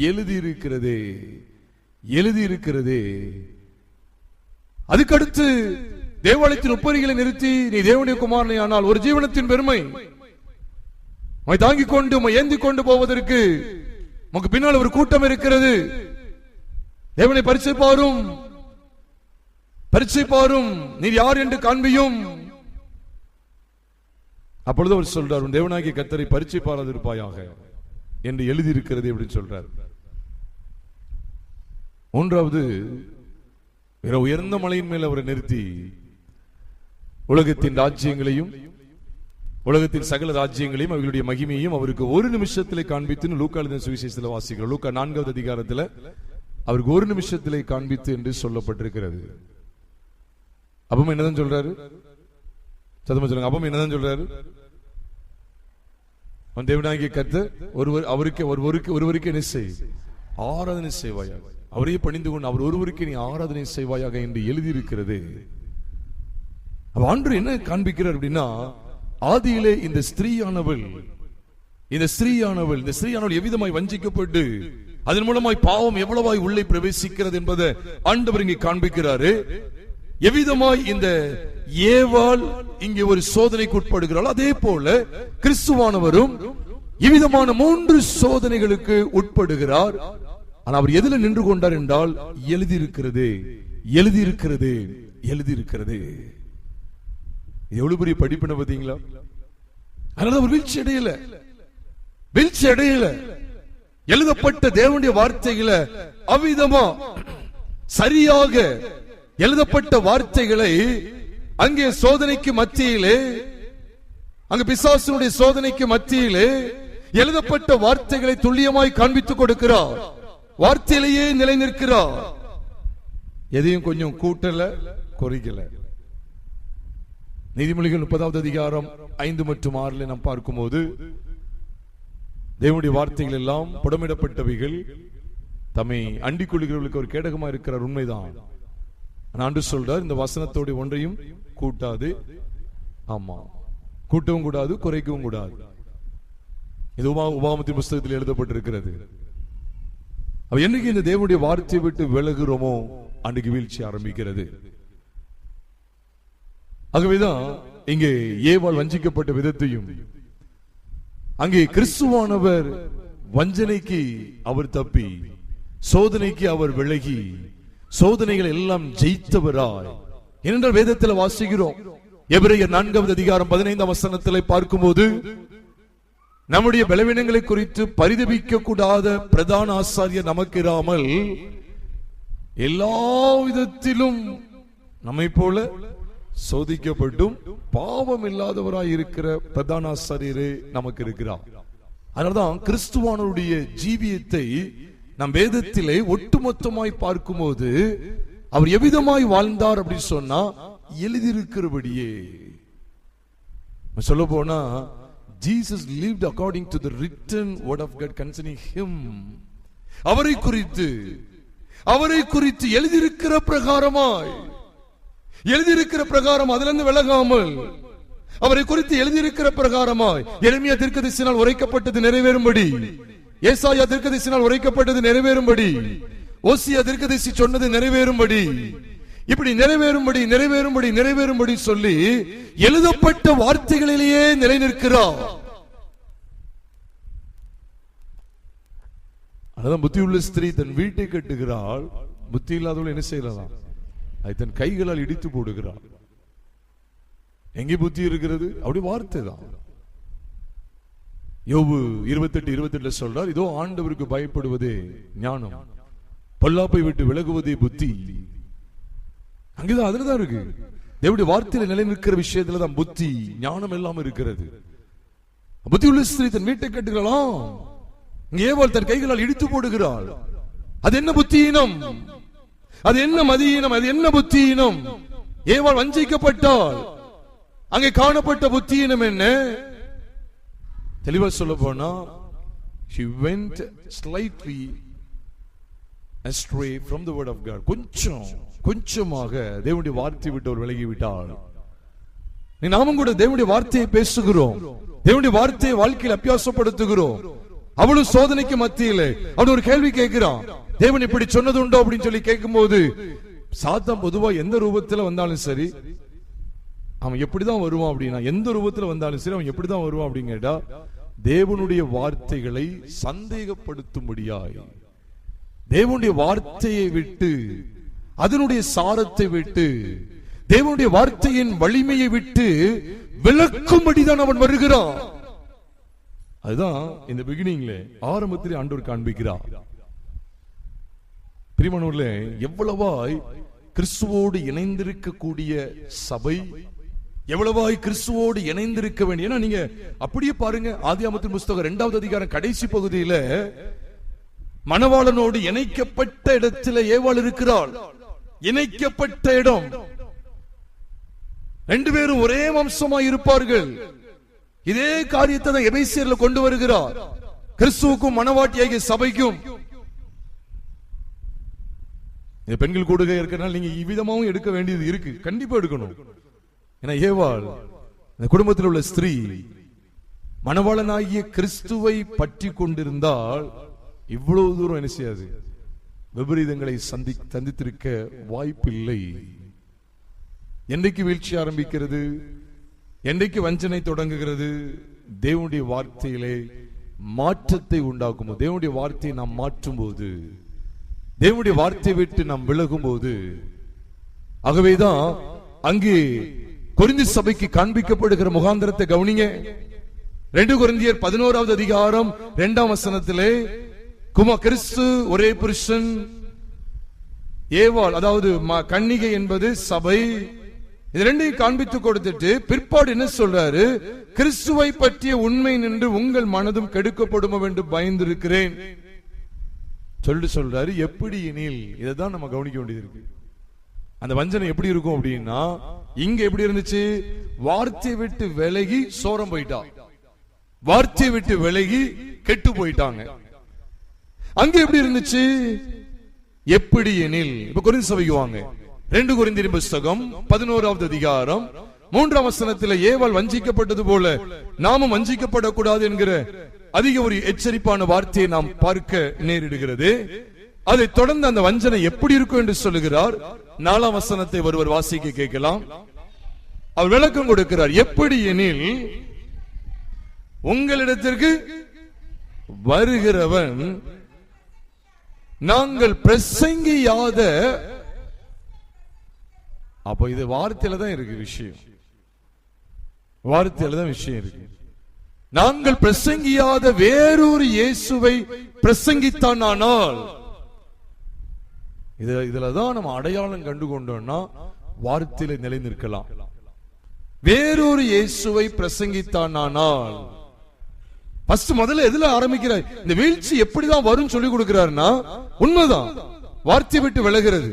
எழுதியிருக்கிறதே. எழுதியிருக்கிறதே. அதுக்கடுத்து தேவாலயத்தின் உப்பரிகளை நிறுத்தி, நீ தேவனுடைய குமாரனை ஆனால் ஒரு ஜீவனத்தின் பெருமை தாங்கிக் கொண்டு ஏந்தி கொண்டு போவதற்கு உனக்கு பின்னால் ஒரு கூட்டம் இருக்கிறது. தேவனை பரிசை பாரும், பரிசை பாரும், நீ யார் என்று காண்பியும். அப்பொழுது அவர் சொல்றார், உன் தேவனாகிய கர்த்தரை பரிசை பாராதிருப்பாயாக என்று எழுதியிருக்கிறது அப்படின்னு சொல்றார். 3வது, உயர்ந்த மலையின் மேல் அவரை நிறுத்தி உலகத்தின் ராஜ்யங்களையும் உலகத்தின் சகல ராஜ்யங்களையும் அவர்களுடைய மகிமையும் அவருக்கு ஒரு நிமிஷத்திலே காண்பித்து லூக்கா எழுதின சுவிசேஷத்தில் வாசிக்கிறோம். லூக்கா 4 அதிகாரத்தில் அவருக்கு ஒரு நிமிஷத்திலே காண்பித்து என்று சொல்லப்பட்டிருக்கிறது. அப்பவும் என்னதான் சொல்றாரு? சத்தமா சொல்லுங்க. அப்பவும் என்னதான் சொல்றாரு? தேவனாகிய கர்த்தர் ஒருவருக்கு என்ன செய்? ஆராதனை செய்வாயாக. அவரையே பணிந்து கொண்டு அவர் ஒருவருக்கு நீ ஆராதனை செய்வாயாக என்று எழுதியிருக்கிறது. ஆண்டு என்ன காண்பிக்கிறார் அப்படின்னா, ஆதியிலே இந்த ஸ்திரீயானவள் எவ்விதமாய் வஞ்சிக்கப்பட்டு அதன் மூலமாய் பாவம் எவ்வளவாய் உள்ளே பிரவேசிக்கிறது என்பதை ஆண்டவர் இங்கே காண்பிக்கிறாரு. எவ்விதமாய் இந்த ஏவாள் இங்கே ஒரு சோதனைக்கு உட்படுகிறாள், அதே போல கிறிஸ்துவானவரும் இவ்விதமான 3 சோதனைகளுக்கு உட்படுகிறார். ஆனால் அவர் எதில் நின்று கொண்டார் என்றால், எழுதியிருக்கிறது, எழுதியிருக்கிறது, எழுதியிருக்கிறது. எவ்வளவு பெரிய படிப்பினை பார்த்தீங்களா? அதனால அவர் வீழ்ச்சி அடையல, வீழ்ச்சி அடையல. எழுதப்பட்ட தேவனுடைய வார்த்தைகளை அவ்விதமா சரியாக எழுதப்பட்ட வார்த்தைகளை அங்கே சோதனைக்கு மத்தியிலே, அங்கு பிசாசுடைய சோதனைக்கு மத்தியிலே எழுதப்பட்ட வார்த்தைகளை துல்லியமாய் காண்பித்துக் கொடுக்கிறார். வார்த்தையிலேயே நிலை நிற்கிறார். எதையும் கொஞ்சம் கூட்டல, குறைக்கல. நீதிமொழிகள் 30வது அதிகாரம் 5 மற்றும் 6 நாம் பார்க்கும்போது தேவனுடைய வார்த்தைகள் எல்லாம் புடமிடப்பட்டவைகள், தம்மை அண்டிக் கொள்கிறவர்களுக்கு ஒரு கேடகமா இருக்கிறார். உண்மைதான். ஆண்டு சொல்றார், இந்த வசனத்தோடு ஒன்றையும் கூட்டாது, ஆமா கூட்டவும் கூடாது, குறைக்கவும் கூடாது. இது உபாகமத்தின் புஸ்தகத்தில் எழுதப்பட்டிருக்கிறது. என்னைக்கு இந்த தேவனுடைய வார்த்தையை விட்டு விலகுறோமோ அன்றைக்கு வீழ்ச்சி ஆரம்பிக்கிறது. ஆகவேதான் இங்கே ஏவாள் வஞ்சிக்கப்பட்ட விதத்தையும், அங்கே கிறிஸ்துவானவர் வஞ்சனைக்கு அவர் தப்பி, சோதனைக்கு அவர் விலகி, சோதனைகள் எல்லாம் ஜெயித்தவராய் ஏனென்றால் வேதத்தில் வாசிக்கிறோம். எபிரேயர் 4வது அதிகாரம் 15ஆம் வசனத்தில் பார்க்கும்போது, நம்முடைய பலவீனங்களை குறித்து பரிதபிக்க கூடாத பிரதான ஆசாரியர் நமக்கு இராமல் எல்லா விதத்திலும் நம்மை போல சோதிக்கப்பட்டும் பாவம் இல்லாதவராய் இருக்கிற பிரதான ஆசாரியரே நமக்கு இருக்கிறார். அதனால்தான் கிறிஸ்துவானுடைய ஜீவியத்தை நம் வேதத்திலே ஒட்டுமொத்தமாய் பார்க்கும்போது அவர் எவ்விதமாய் வாழ்ந்தார் அப்படின்னு சொன்னா எழுதியிருக்கிறபடியே. சொல்ல போனா Jesus lived according to the written word of God concerning him. அவரை குறித்து எழுதியிருக்கிற பிரகாரமாய், எழுதியிருக்கிற பிரகாரம் அதிலிருந்து விலகாமல், அவரை குறித்து எழுதியிருக்கிற பிரகாரமாய் எரேமியா தீர்க்கதரிசியினால் உரைக்கப்பட்டது நிறைவேறும்படி, ஏசாயா தீர்க்கதரிசியினால் உரைக்கப்பட்டது நிறைவேறும்படி, ஓசியா தீர்க்கதரிசி சொன்னது நிறைவேறும்படி, இப்படி நிறைவேறும்படி நிறைவேறும்படி நிறைவேறும்படி சொல்லி எழுதப்பட்ட வார்த்தைகளிலேயே நிலை நிற்கிறார். அதான் புத்தியுள்ள ஸ்திரீ தன் வீட்டை கட்டுகிறாள், புத்தி இல்லாதவள் என்ன செய்யலாம், அதை தன் கைகளால் இடித்து போடுகிறாள். எங்கே புத்தி இருக்கிறது? அப்படி வார்த்தை தான். யோபு 28:28 சொல்றார், இதோ ஆண்டவருக்கு பயப்படுவதே ஞானம், பொல்லாப்பை விட்டு விலகுவதே புத்தி. அங்கேதான் அதுலதான் இருக்கு. தேவனுடைய வார்த்தையில நிலை நிற்கிற விஷயத்துல தான் புத்தி ஞானம் எல்லாம் இருக்கிறது. புத்தி உள்ள ஸ்திரீ தன் வீட்டை கட்டுகிறாளாம், ஏவாள் தன் கைகளால் இடித்து போடுகிறாள். அது என்ன புத்தியினம்? அது என்ன மதியினம்? அது என்ன புத்தியினம்? ஏவாள் வஞ்சிக்கப்பட்டாள். அங்கே காணப்பட்ட புத்தியினம் என்ன? தெளிவா சொல்ல போனா, she went slightly astray from the word of God. கொஞ்சமாக தேவனுடைய வார்த்தை விட்டு அவர் விலகி விட்டாள். நாமும் கூட தேவனுடைய வார்த்தையை பேசுகிறோம், தேவனுடைய வார்த்தையை வாழ்க்கையில் அபியாசப்படுத்துகிறோம். அவளும் சோதனைக்கு மத்தியிலே அவன் ஒரு கேள்வி கேட்கிறான், தேவன் இப்படி சொன்னது உண்டோ அப்படின்னு சொல்லி கேட்கும் போது, சாத்தான் பொதுவா எந்த ரூபத்துல வந்தாலும் சரி அவன் எப்படிதான் வருவான் அப்படின்னா, எந்த ரூபத்துல வந்தாலும் சரி அவன் எப்படிதான் வருவான் அப்படின்னு கேட்டா, தேவனுடைய வார்த்தைகளை சந்தேகப்படுத்தும்படியாய், தேவனுடைய வார்த்தையை விட்டு, அதனுடைய சாரத்தை விட்டு, தேவனுடைய வார்த்தையின் வலிமையை விட்டு விலக்கும்படிதான் அவன் வருகிறான். அதுதான் இந்த பிகினிங்ல ஆரம்பத்திலே ஆண்டவர் காண்பிக்கிறார். பிரியமானவர்களே, எவ்வளவாய் கிறிஸ்துவோடு இணைந்திருக்கக்கூடிய சபை, எவ்வளவாய் கிறிஸ்துவோடு இணைந்திருக்க வேண்டிய. ஏன்னா நீங்க அப்படியே பாருங்க, ஆதியாகமத்தின் புஸ்தகம் 2வது அதிகாரம் கடைசி பகுதியில மணவாளனோடு இணைக்கப்பட்ட இடத்துல ஏவாள் இருக்கிறாள். இணைக்கப்பட்ட இடம், ரெண்டு பேரும் ஒரே வம்சமாய் இருப்பார்கள். இதே காரியத்தை தான் எபேசியர்ல கொண்டு வருகிறார். கிறிஸ்துவுக்கும் மணவாட்டியாகிய சபைக்கும். பெண்கள் கூடுகை இருக்கிறனால நீங்க இவ்விதமாவும் எடுக்க வேண்டியது இருக்கு, கண்டிப்பா எடுக்கணும். ஏன்னா ஏவாள் இந்த குடும்பத்தில் உள்ள ஸ்திரீ மணவாளனாகிய கிறிஸ்துவை பற்றி கொண்டிருந்தால் இவ்வளவு தூரம் என்ன செய்யாது, விபரீதங்களை சந்தித்திருக்க வாய்ப்பில்லை. என்றைக்கு வீழ்ச்சி ஆரம்பிக்கிறது, என்றைக்கு வஞ்சனை தொடங்குகிறது? தேவனுடைய வார்த்தையிலே மாற்றத்தை உண்டாக்கும் போது, தேவனுடைய வார்த்தையை நாம் மாற்றும் போது, தேவனுடைய வார்த்தையை விட்டு நாம் விலகும் போது. ஆகவேதான் அங்கே கொரிந்தி சபைக்கு காண்பிக்கப்படுகிற முகாந்திரத்தை கவனிங்க. 2 கொரிந்தியர் 11வது அதிகாரம் 2ஆம் வசனத்திலே, கிறிஸ்து ஒரே புருஷன், ஏவாள் அதாவது கன்னிகை என்பது சபை, இது ரெண்டையும் காண்பித்து கொடுத்துட்டு பிற்பாடு என்ன சொல்றாரு, கிறிஸ்துவை பற்றிய உண்மை நின்று உங்கள் மனதும் கெடுக்கப்படும் என்று பயந்திருக்கிறேன் சொல்றாரு. எப்படி எனில், இதைதான் நம்ம கவனிக்க வேண்டியது இருக்கு. அந்த வஞ்சனை எப்படி இருக்கும் அப்படின்னா, இங்க எப்படி இருந்துச்சு? வார்த்தையை விட்டு விலகி சோரம் போயிட்டா, வார்த்தையை விட்டு விலகி கெட்டு போயிட்டாங்க. அங்க எப்படி இருந்துச்சு? எப்படி எனில், இப்ப கொரிந்து சபைக்கு வாங்க. 2 கொரிந்தியர் புத்தகம் 11வது அதிகாரம் 3ஆம் வசனத்தில் ஏவாள் வஞ்சிக்கப்பட்டது போல நாமும் வஞ்சிக்கப்படக்கூடாது என்கிற அதிக ஒரு எச்சரிப்பான வார்த்தையை நாம் பார்க்க நேரிடுகிறது. அதை தொடர்ந்து அந்த வஞ்சனை எப்படி இருக்கும் என்று சொல்லுகிறார். 4ஆம் வசனத்தை ஒருவர் வாசிக்க கேட்கலாம். அவர் விளக்கம் கொடுக்கிறார். எப்படி எனில், உங்களிடத்திற்கு வருகிறவன் நாங்கள் பிரசங்கியாத, அப்ப இது வார்த்தையில தான் இருக்கு விஷயம், வார்த்தையில தான் விஷயம் இருக்கு. நாங்கள் பிரசங்கியாத வேறொரு இயேசுவை பிரசங்கித்தான். ஆனால் இதுலதான் நம்ம அடையாளம் கண்டு கொண்டோம்னா வார்த்தையில நிலை நிற்கலாம். வேறொரு இயேசுவை பிரசங்கித்தான். ஆனால் முதல்ல எதுல ஆரம்பிக்கிறார்? இந்த வீழ்ச்சி எப்படிதான் வரும் சொல்லி கொடுக்கிறார்னா, உண்மைதான், வார்த்தை விட்டு விலகிறது,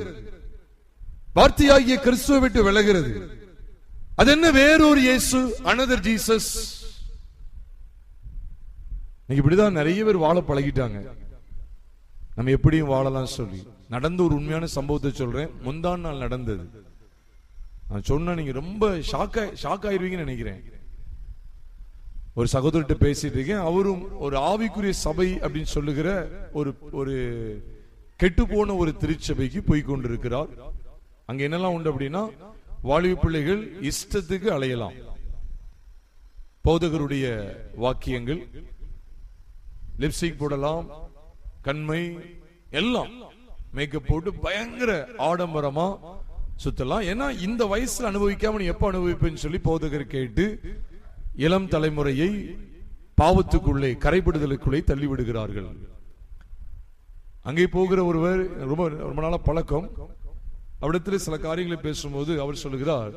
வார்த்தையாகிய கிறிஸ்துவை விட்டு விலகிறது. அது என்ன? வேறொரு இயேசு, another Jesus. இப்படிதான் நிறைய பேர் வாழ பழகிட்டாங்க. நம்ம எப்படியும் வாழலாம் சொல்லி. நடந்த ஒரு உண்மையான சம்பவத்தை சொல்றேன். முந்தான நாள் நடந்தது. நான் சொன்னா நீங்க ரொம்ப ஷாக் ஆயிருவீங்கன்னு நினைக்கிறேன். ஒரு சகோதரர்கிட்ட பேசிட்டு இருக்கேன். அவரும் ஒரு ஆவிக்குரிய சபை அப்படின்னு சொல்லுகிற ஒரு கெட்டு போன ஒரு திருச்சபைக்கு போய் கொண்டிருக்கிறார். அங்க என்னெல்லாம் உண்டு அப்படின்னா, வாலிப பிள்ளைகள் இஷ்டத்துக்கு அலையலாம், போதகருடைய வாக்கியங்கள், லிப்ஸ்டிக் போடலாம், கண்மை எல்லாம் மேக்கப் போட்டு பயங்கர ஆடம்பரமா சுத்தலாம். ஏன்னா இந்த வயசுல அனுபவிக்காம நீ எப்ப அனுபவிப்பேன்னு சொல்லி போதகர் கேட்டு இளம் தலைமுறையை பாவத்துக்குள்ளே, கரைபடுதலுக்குள்ளே தள்ளி விடுகிறார்கள். அங்கே போகிற ஒருவர் ரொம்ப நாள பழக்கம். அவரிடத்தில் சில காரியங்களை பேசும்போது அவர் சொல்லுகிறார்,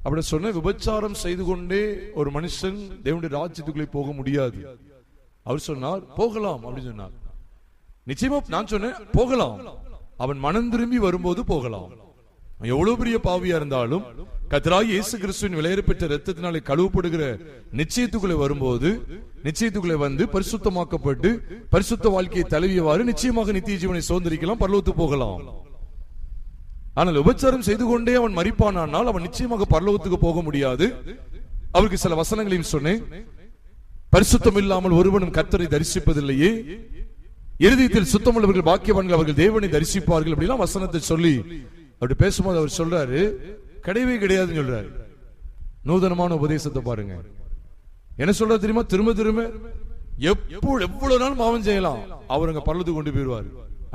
அப்படி சொன்ன விபச்சாரம் செய்து கொண்டே ஒரு மனுஷன் தேவனுடைய ராஜ்யத்துக்குள்ளே போக முடியாது. அவர் சொன்னார், போகலாம் அப்படின்னு சொன்னார். நிச்சயமா நான் சொன்னேன், போகலாம், அவன் மனம் திரும்பி வரும்போது போகலாம். எவ்வளவு பெரிய பாவியா இருந்தாலும் கர்த்தராகிய இயேசு கிறிஸ்துவின் விலையேறப்பெற்ற இரத்தத்தினாலே கழுவப்படுகிற நிச்சயத்துக்குள்ளே வரும்போது, நிச்சயத்துக்குள்ளே வந்து பரிசுத்தமாக்கப்பட்டு பரிசுத்த வாழ்க்கையை தழுவியவாறு நிச்சயமாக நித்திய ஜீவனை சுதந்திரிக்கலாம், பரலோகத்துக்கு போகலாம். ஆனால் உபச்சாரம் செய்து கொண்டே அவன் மரிப்பானால் அவன் நிச்சயமாக பரலோகத்துக்கு போக முடியாது. அவருக்கு சில வசனங்களையும் சொன்னேன். பரிசுத்தம் இல்லாமல் ஒருவனும் கர்த்தரை தரிசிப்பதில்லையே, இருதயத்தில் சுத்தமுள்ளவர்கள் பாக்கியவான்கள், அவர்கள் தேவனை தரிசிப்பார்கள் அப்படிலாம் வசனத்தை சொல்லி அப்படி பேசும்போது அவர் சொல்றாரு, கிடையவே கிடையாதுன்னு சொல்றாரு. நூதனமான உபதேசத்தை பாருங்க. என்ன சொல்ற தெரியுமா? திரும்ப திரும்ப எவ்வளவு நாள் பாவம் செய்யலாம், அவர் அங்க பரலத்துக்கு கொண்டு போயிருவார்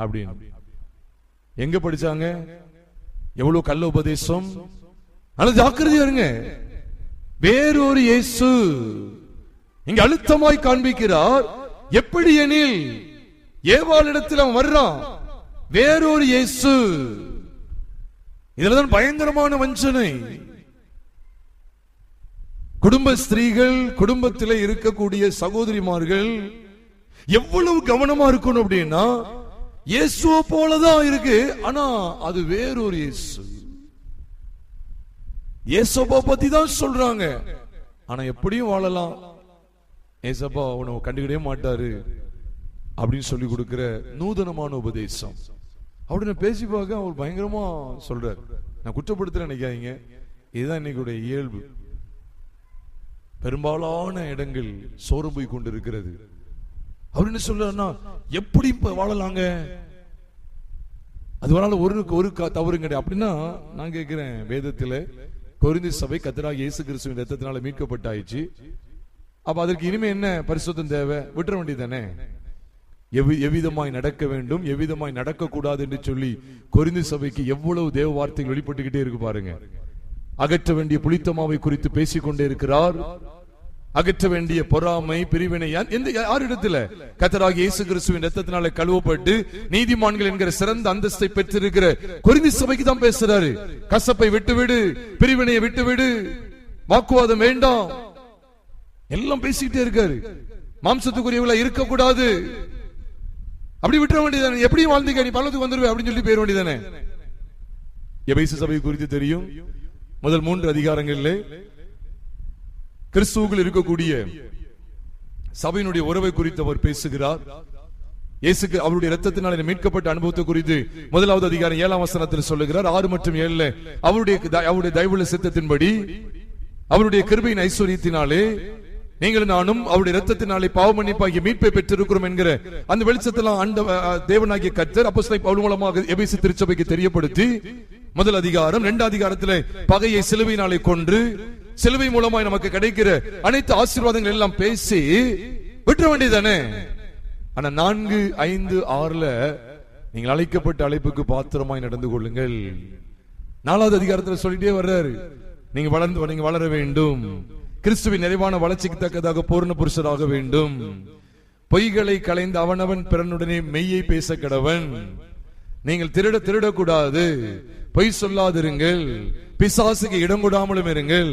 அப்படின்னு. எங்க படிச்சாங்க? எவ்வளவு கள்ள உபதேசம். ஆனா ஜாக்கிரதையா இருங்க. வேறொரு இயேசு இங்க அழுத்தமாய் காண்பிக்கிறார். எப்படி எனில், ஏவாளிடத்தில் அவன் வர்றான், வேறொரு இயேசு. இதுலதான் பயங்கரமான வஞ்சனை. குடும்ப ஸ்திரீகள், குடும்பத்திலே இருக்கக்கூடிய சகோதரிமார்கள் எவ்வளவு கவனமா இருக்கணும் அப்படின்னா, இயேசுவ போலதான் இருக்கு, ஆனா அது வேறொரு இயேசு. இயேசுவை பத்தி தான் சொல்றாங்க, ஆனா எப்படியும் வாழலாம், ஏசப்பா உன்னை கண்டுக்கிடவே மாட்டாரு அப்படின்னு சொல்லி கொடுக்கிற நூதனமான உபதேசம். அப்படின்னு பேசி பார்க்க அவர் பயங்கரமா சொல்றாரு. நான் குற்றப்படுத்துறேன் நினைக்காதீங்க, இதுதான் இன்னைக்கு இயல்பு. பெரும்பாலான இடங்கள் சோரம் போய் கொண்டிருக்கிறது. அவர் என்ன சொல்றாருன்னா, எப்படி வாழலாங்க, அதனால ஒரு தவறு கிடையாது அப்படின்னா. நான் கேட்கிறேன், வேதத்துல கொரிந்து சபை கர்த்தராகிய இயேசு கிறிஸ்துவின் இரத்தத்தினால மீட்கப்பட்டாயிச்சு. அப்ப அதற்கு இனிமே என்ன பரிசுத்தம் தேவை? விட்டுற வேண்டியதானே. எவ்விதமாய் நடக்க வேண்டும், எவ்விதமாய் நடக்க கூடாது என்று சொல்லி கொரிந்து சபைக்கு எவ்வளவு தேவ வார்த்தைகள் வெளிப்பட்டுக்கிட்டே இருக்கு பாருங்க. அகற்ற வேண்டிய புளித்தமாவை குறித்து பேசிக்கொண்டே இருக்கிறார். அகற்ற வேண்டிய பொறாமை, பிரிவினை யாரிடத்துல? கர்த்தராகிய இயேசு கிறிஸ்துவின் இரத்தத்தினால கழுவப்பட்டு நீதிமான்கள் என்கிற சிறந்த அந்தஸ்தை பெற்றிருக்கிற கொரிந்து சபைக்கு தான் பேசுறாரு. கசப்பை விட்டுவிடு, பிரிவினையை விட்டுவிடு, வாக்குவாதம் வேண்டாம், எல்லாம் பேசிக்கிட்டே இருக்காரு. மாம்சத்துக்குரியவளா இருக்கக்கூடாது, அப்படி விட்டுற வேண்டியதானே. எப்படி வாழ்ந்தீங்க, நீ பரலோகத்துக்கு வந்துருவே அப்படின்னு சொல்லி போயிட வேண்டியதானே. எபேசு சபை குறித்து தெரியும். முதல் 3 அதிகாரங்களிலே கிறிஸ்துவுக்குள் இருக்கக்கூடிய சபையினுடைய உறவை குறித்து அவர் பேசுகிறார். இயேசுக்கு அவருடைய இரத்தத்தினால் மீட்கப்பட்ட அனுபவத்தை குறித்து 1வது அதிகாரம் 7ஆம் வசனத்தில் சொல்லுகிறார். 6 மற்றும் 7 அவருடைய தயவுள்ள சித்தத்தின்படி அவருடைய கிருபையின் ஐஸ்வரியத்தினாலே நீங்கள் நானும் அவருடைய இரத்தத்தினாலே பாவ மன்னிப்பாகிய மீட்பை பெற்றிருக்கிறோம் என்கிற அந்த வெளிச்சத்தெல்லாம் தேவனாகிய கர்த்தர் அப்போஸ்தலர் பவுல் மூலமாக எபேசு திருச்சபைக்கு தெரியப்படுத்தி 1 அதிகாரம் 2 அதிகாரத்திலே பகையை சிலுவையினாலே கொன்று சிலுவை மூலமாய் நமக்கு கிடைக்கிற அனைத்து ஆசீர்வாதங்கள் எல்லாம் பேசி விட்டுற வேண்டியதானே. ஆனா 4, 5, 6 நீங்கள் அழைக்கப்பட்ட அழைப்புக்கு பாத்திரமாய் நடந்து கொள்ளுங்கள். 4வது அதிகாரத்தில் சொல்லிட்டே வர்றாரு, நீங்க வளர வேண்டும், கிறிஸ்துவின் நிறைவான வளர்ச்சிக்கு தக்கதாக பூர்ண புருஷராக வேண்டும், பொய்களை களைந்து அவனவன் பிறனுடனே மெய்யை பேச கடவன், நீங்கள் திருடக்கூடாது, பொய் சொல்லாதிருங்கள், பிசாசுக்கு இடம் கொடாமலும் இருங்கள்,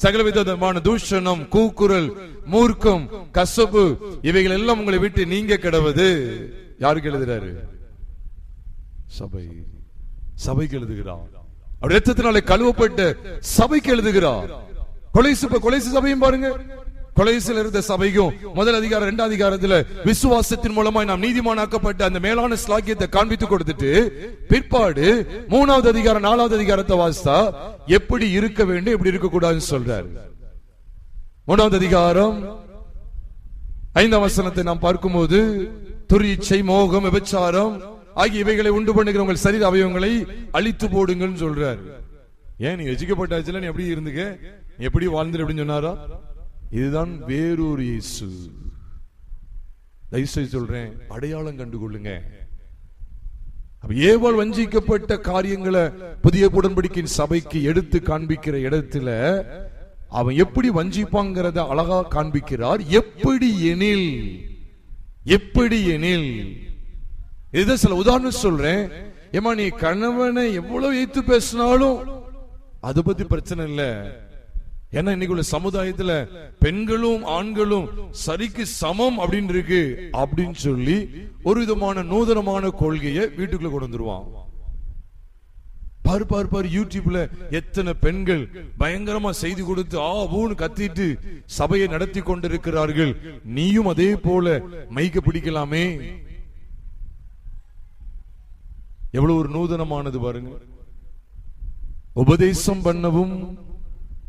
சகலவிதமான தூஷணம், கூக்குரல், மூர்க்கம், கசப்பு இவைகள் எல்லாம் உங்களை விட்டு நீங்க கடவது. யாருக்கு எழுதுறாரு? சபைக்கு எழுதுகிறார். அவர் இரத்தத்தினாலே கழுவப்பட்ட சபைக்கு எழுதுகிறார். கொலைசு சபையும் பாருங்க, கொலைசில் இருந்த சபைக்கும் 1 அதிகாரம் 2 அதிகாரத்துல விசுவாசத்தின் மூலமாய் நாம் நீதிமானாக்கப்பட்ட அந்த மேலான ஸ்லாக்கியத்தை காண்பித்து கொடுத்துட்டு பிற்பாடு 3வது அதிகாரம் 4வது அதிகாரத்தை வாசித்தா எப்படி இருக்க வேண்டும் எப்படி இருக்க கூடாதுன்னு சொல்றாரு. 3வது அதிகாரம் 5ஆம் வசனத்தை நாம் பார்க்கும்போது துரிச்சை, மோகம், விபச்சாரம் ஆகிய இவைகளை உண்டு பண்ணுகிற உங்கள் சரீர அவயவங்களை அழித்து போடுங்கன்னு சொல்றாரு. ஏன் நீ எஜிக்கப்பட்டாச்சுல நீ எப்படி இருந்துக்க, நீ எப்படி வாழ்ந்துரு அப்படின்னு சொன்னாரா? இதுதான் வேறொரு இயேசு. தயவுசெய்து சொல்றேன், அடையாளம் கண்டுகொள்ளுங்க. ஏவாள் வஞ்சிக்கப்பட்ட காரியங்களை புதிய உடன்படிக்கையின் சபைக்கு எடுத்து காண்பிக்கிற இடத்துல அவன் எப்படி வஞ்சிப்பாங்கிறத அழகா காண்பிக்கிறார். எப்படி எனில் இத சில உதாரணம் சொல்றேன். ஏமா நீ கணவனை எவ்வளவு ஏத்து பேசினாலும் அதை பத்தி பிரச்சனை இல்ல. ஏன்னா இன்னைக்கு உள்ள சமுதாயத்துல பெண்களும் ஆண்களும் சரிக்கு சமம் அப்படின்னு இருக்கு அப்படின்னு சொல்லி ஒரு விதமான நூதனமான கொள்கையை வீட்டுக்குள்ள கொண்டு வந்துருவான். பாரு யூடியூப்ல எத்தனை பெண்கள் பயங்கரமா செய்தி கொடுத்து ஊன்னு கத்திட்டு சபையை நடத்தி கொண்டிருக்கிறார்கள். நீயும் அதே போல மைக்க பிடிக்கலாமே. எவ்வளவு ஒரு நூதனமானது பாருங்க. உபதேசம் பண்ணவும்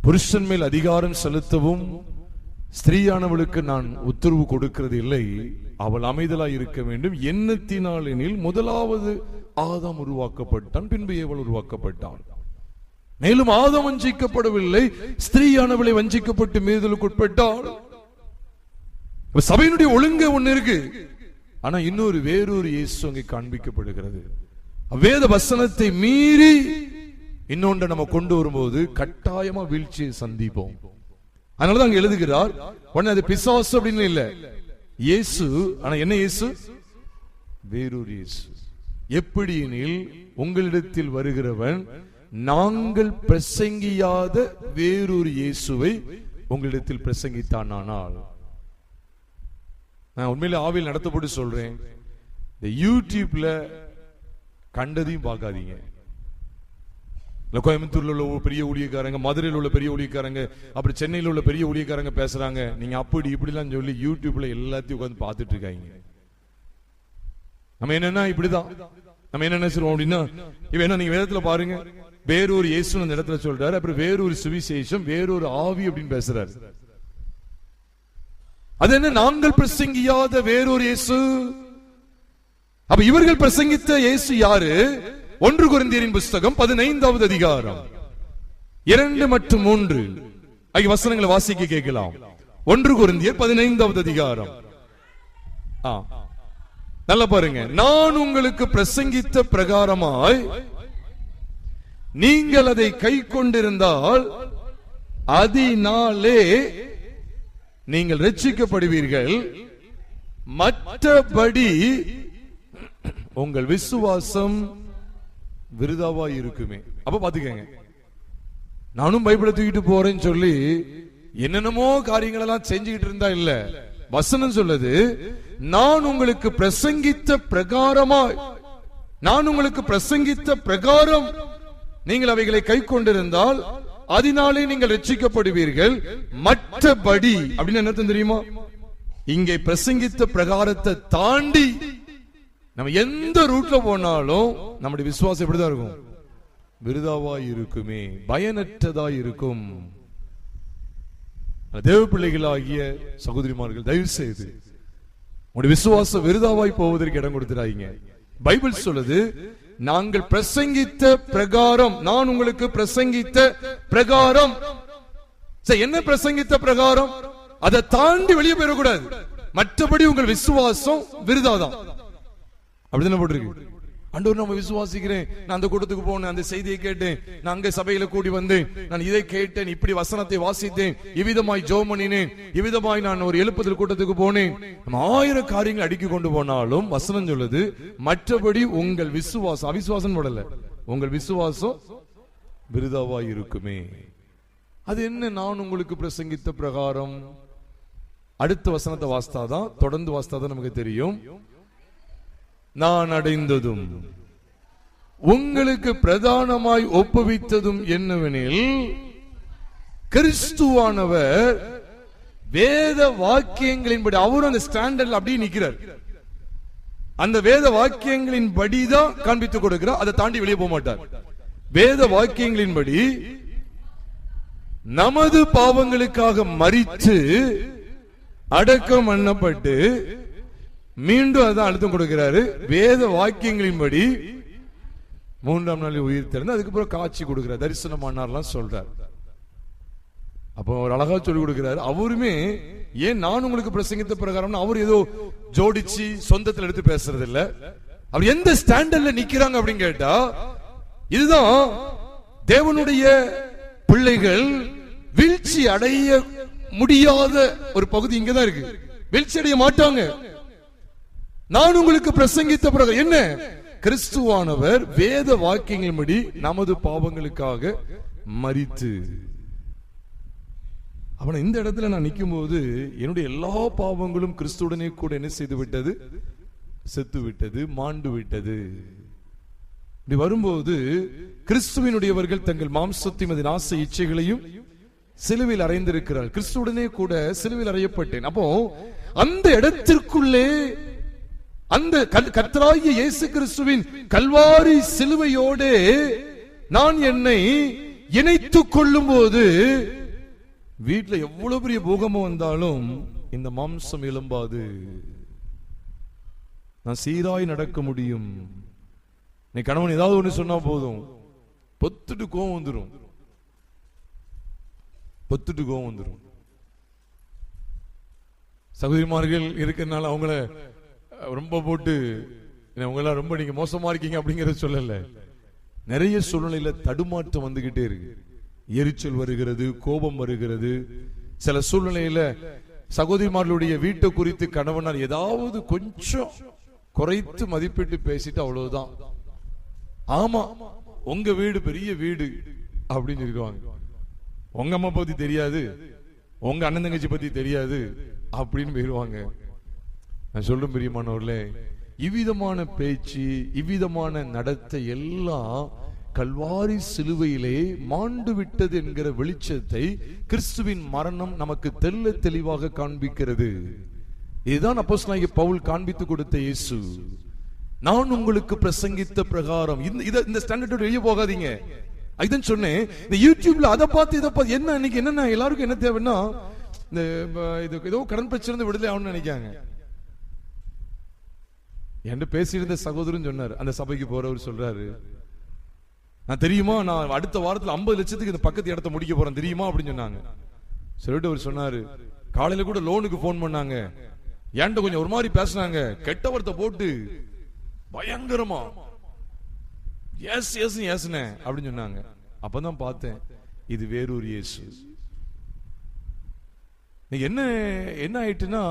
புருஷன் மேல் அதிகாரம் செலுத்தவும் ஸ்திரீயானவளுக்கு நான் உத்தரவு கொடுக்கிறது இல்லை, அவள் அமைதலாய் இருக்க வேண்டும். எண்ணத்தினால் எனில் முதலாவது ஆதாம் உருவாக்கப்பட்டான், பின்பு ஏவள் உருவாக்கப்பட்டான். மேலும் ஆதாம் வஞ்சிக்கப்படவில்லை, ஸ்திரீயானவளை வஞ்சிக்கப்பட்டு மீறுதலுக்கு உட்பட்டாள். சபையினுடைய ஒழுங்கு ஒண்ணு இருக்கு, ஆனா வேறொரு இயேசு அங்கே காண்பிக்கப்படுகிறது. வேத வசனத்தை மீறி இன்னொன்று நம்ம கொண்டு வரும்போது கட்டாயமா வீழ்ச்சியை சந்திப்போம். அதனாலதான் அங்க எழுதுகிறார், உடனே அது பிசாசு அப்படின்னு இல்ல, இயேசு. ஆனா என்ன இயேசு? வேறொரு இயேசு. எப்படி எனில் உங்களிடத்தில் வருகிறவன் நாங்கள் பிரசங்கியாத வேறொரு இயேசுவை உங்களிடத்தில் பிரசங்கித்தானால். நான் உண்மையில ஆவியில் நடத்தப்பட்டு சொல்றேன், இந்த யூடியூப்ல கண்டதையும் பார்க்காதீங்க. கோயம்புத்தூர்ல உள்ள பெரிய ஊழியக்காரங்க, மதுரையில் உள்ள பெரிய ஊழியக்காரங்க, அப்புறம் சென்னையில் உள்ள பெரிய ஊழியக்காரங்க பேசுறாங்க, நீங்க அப்படி இப்படிலாம் சொல்லி யூடியூப்ல எல்லாத்தையும் உட்காந்து பார்த்துட்டு இருக்காங்க. நம்ம என்னன்னா இப்படிதான் நம்ம என்ன சொல்லுவோம் அப்படின்னா, இவ என்ன நீங்க வேதத்துல பாருங்க, வேறொரு இயேசு அந்த இடத்துல சொல்றாரு, அப்புறம் வேறொரு சுவிசேஷம், வேறொரு ஆவி அப்படின்னு பேசுறாரு. அது என்ன? நாங்கள் பிரசங்கியாத வேறொரு இயேசு. அப்ப இவர்கள் பிரசங்கித்த இயேசு யாரு? 1 கொரிந்தியரின் புஸ்தகம் 15வது அதிகாரம் 2 மற்றும் 3 ஆகிய வசனங்களை வாசிக்க கேட்கலாம். 1 கொரிந்தியர் 15வது அதிகாரம். நல்லா பாருங்க. நான் உங்களுக்கு பிரசங்கித்த பிரகாரமாய் நீங்கள் அதை கை கொண்டிருந்தால் அதனாலே நீங்கள் ரட்சிக்கப்படுவீர்கள், மற்றபடி உங்கள் விசுவாசம் விருதாவா இருக்குமே. அப்ப பாத்துக்கங்க, நானும் பைபிளை தூக்கிட்டு போறேன்னு சொல்லி என்னென்னமோ காரியங்கள் எல்லாம் செஞ்சுக்கிட்டு இருந்தா இல்ல. வசனம் சொல்லுது, நான் உங்களுக்கு பிரசங்கித்த பிரகாரமாய், நான் உங்களுக்கு பிரசங்கித்த பிரகாரம் நீங்கள் அவைகளை கை கொண்டிருந்தால் அதனாலே நீங்கள் ரட்சிக்கப்படுவீர்கள். மற்றபடி அப்படின்னு என்ன தெரியுமா? இங்கே பிரசங்கித்த பிரகாரத்தை தாண்டி நம்ம எந்த ரூட்ல போனாலும் நம்முடைய விசுவாசம் எப்படிதான் இருக்கும்? விருதாவாய் இருக்குமே, பயனற்றதாய் இருக்கும். தேவ பிள்ளைகளாகிய சகோதரிமார்கள், தயவு செய்து உங்களுடைய விசுவாசம் விருதாவாய் போவதற்கு இடம் கொடுத்துறாங்க. பைபிள் சொல்லுது, நாங்கள் பிரசங்கித்த பிரகாரம், நான் உங்களுக்கு பிரசங்கித்த பிரகாரம். என்ன பிரசங்கித்த பிரகாரம்? அதை தாண்டி வெளியே போயிடக்கூடாது. மற்றபடி உங்கள் விசுவாசம் விருதாதான். அப்படிதான் போட்டிருக்கு. ஆண்டவர், நம்ம விசுவாசிக்கிறேன், நான் அந்த கூட்டத்துக்கு போனேன், அந்த செய்தியை கேட்டேன், நான் அங்க சபையில கூடி வந்தேன், நான் இதை கேட்டேன், இப்படி வசனத்தை வாசித்தேன், இவ்விதமாய் ஜெபம் பண்ணினேன், இவ்விதமாய் நான் ஒரு எழுப்புதல் கூட்டத்துக்கு போனேன். நம்ம 1000 காரியங்கள் அடுக்கி கொண்டு போனாலும் வசனம் சொல்லுது, மற்றபடி உங்கள் விசுவாசம், அவிசுவாசம் போடல, உங்கள் விசுவாசம் விருதாவாய் இருக்குமே. அது என்ன? நான் உங்களுக்கு பிரசங்கித்த பிரகாரம். அடுத்த வசனத்தை வாஸ்தாதான், தொடர்ந்து வாஸ்தாதான் நமக்கு தெரியும். நான் அடைந்ததும் உங்களுக்கு பிரதானமாய் ஒப்புவித்ததும் என்னவெனில், கிறிஸ்துவானவர் வேத வாக்கியங்களின்படி, அவரும் அந்த ஸ்டாண்டர்ட்ல அப்படியே நிக்கிறார். அந்த வேத வாக்கியங்களின் படிதான் காண்பித்துக் கொடுக்கிறார். அதை தாண்டி வெளியே போக மாட்டார். வேத வாக்கியங்களின்படி நமது பாவங்களுக்காக மரித்து அடக்கம் பண்ணப்பட்டு மீண்டும் அதான் அழுத்தம் கொடுக்கிறாரு. வேத வாக்கியங்களின்படி 3ஆம் நாளில் உயிர் திறந்து அதுக்கப்புறம் காட்சி கொடுக்கிறார், தரிசனமானார்லாம் சொல்றார். அப்போ ஒரு அழகா சொல்லி கொடுக்கிறாரு. அவருமே ஏன் நான் உங்களுக்கு பிரசங்கித்த பிரகாரம், அவர் ஏதோ ஜோடிச்சு சொந்தத்தில் எடுத்து பேசுறது இல்ல. அவர் எந்த ஸ்டாண்டர்ட்ல நிக்கிறாங்க அப்படின்னு கேட்டா, இதுதான் தேவனுடைய பிள்ளைகள் வீழ்ச்சி அடைய முடியாத ஒரு பகுதி இங்கதான் இருக்கு. வீழ்ச்சி அடைய மாட்டாங்க. நான் உங்களுக்கு பிரசங்கித்த பிறகு என்ன? கிறிஸ்துவானவர் வேத வாக்கியங்களின்படி நமது பாவங்களுக்காக மரித்து. அவனை இந்த இடத்துல நான் நிற்கும் போது என்னுடைய எல்லா பாவங்களும் கிறிஸ்துடனே கூட என்ன செய்து விட்டது? செத்து விட்டது, மாண்டு விட்டது. இப்படி வரும்போது கிறிஸ்துவினுடையவர்கள் தங்கள் மாம்சத்தையும் அதன் ஆசை இச்சைகளையும் சிலுவையில் அறைந்திருக்கிறார். கிறிஸ்துடனே கூட சிலுவையில் அறையப்பட்டேன். அப்போ அந்த இடத்திற்குள்ளே அந்த கர்த்தராகிய இயேசு கிறிஸ்துவின் கல்வாரி சிலுவையோடு நான் என்னை இணைத்துக் கொள்ளும் போது, வீட்டுல எவ்வளவு பெரிய பூகம்பம் வந்தாலும் இந்த மாம்சம் எழும்பாது. நான் சீராய் நடக்க முடியும். நீ கணவன் ஏதாவது ஒண்ணு சொன்னா போதும், பொத்துட்டு கோவம் வந்துடும், பொத்துட்டு கோவம் வந்துடும். சகோதரிமார்கள் இருக்கிறதுனால அவங்கள ரொம்ப போட்டு உங்கள ரொம்ப நீங்க மோசமா இருக்கீங்க அப்படிங்கறத சொல்லல. நிறைய சூழ்நிலையில தடுமாற்றம் வந்துகிட்டே இருக்கு. எரிச்சல் வருகிறது, கோபம் வருகிறது. சில சூழ்நிலையில சகோதரிமார்களுடைய வீட்டை குறித்து கணவனார் ஏதாவது கொஞ்சம் குறைத்து மதிப்பிட்டு பேசிட்டு அவ்வளவுதான். ஆமா, உங்க வீடு பெரிய வீடு அப்படின்னு சொல்லிடுவாங்க. உங்க அம்மா பத்தி தெரியாது, உங்க அண்ணன் தங்கச்சி பத்தி தெரியாது அப்படின்னு போயிருவாங்க. நான் சொல்லும் பிரியமானவர்களே, இவ்விதமான பேச்சு, இவ்விதமான நடத்தை எல்லாம் கல்வாரி சிலுவையிலே மாண்டு விட்டது என்கிற வெளிச்சத்தை கிறிஸ்துவின் மரணம் நமக்கு தெள்ள தெளிவாக காண்பிக்கிறது. இதுதான் அப்போஸ்தலனாகிய பவுல் காண்பித்து கொடுத்த இயேசு. நான் உங்களுக்கு பிரசங்கித்த பிரகாரம். இந்த ஸ்டாண்டர்டோட வெளியே போகாதீங்க. அதுதான் சொன்னேன். இந்த யூடியூப்ல அதை பார்த்து இதை பார்த்து என்ன இன்னைக்கு என்னன்னா எல்லாருக்கும் என்ன தேவைன்னா, இந்த ஏதோ கடன் பிரச்சனை விடுதலை ஆகணும்னு நினைக்காங்க. என்று பேசியிருந்த சகோதரன் சொன்னார், அந்த சபைக்கு போறவர் சொல்றாரு, நான் தெரியுமா, நான் அடுத்த வாரத்தில் 50 லட்சத்துக்கு இந்த பக்கத்து இடத்த முடிக்க போறேன் தெரியுமா அப்படின்னு சொன்னாங்க. சொல்லிட்டு அவர் சொன்னாரு, காலையில கூட லோனுக்கு போன் பண்ணாங்க, என்கிட்ட கொஞ்சம் ஒரு மாதிரி பேசினாங்க, கெட்ட வார்த்தை போட்டு பயங்கரமா எஸ் எஸ் எஸ்ன அப்படின்னு சொன்னாங்க. அப்பதான் பார்த்தேன், இது வேறொரு இயேசு. என்ன என்ன ஆயிட்டுன்னா,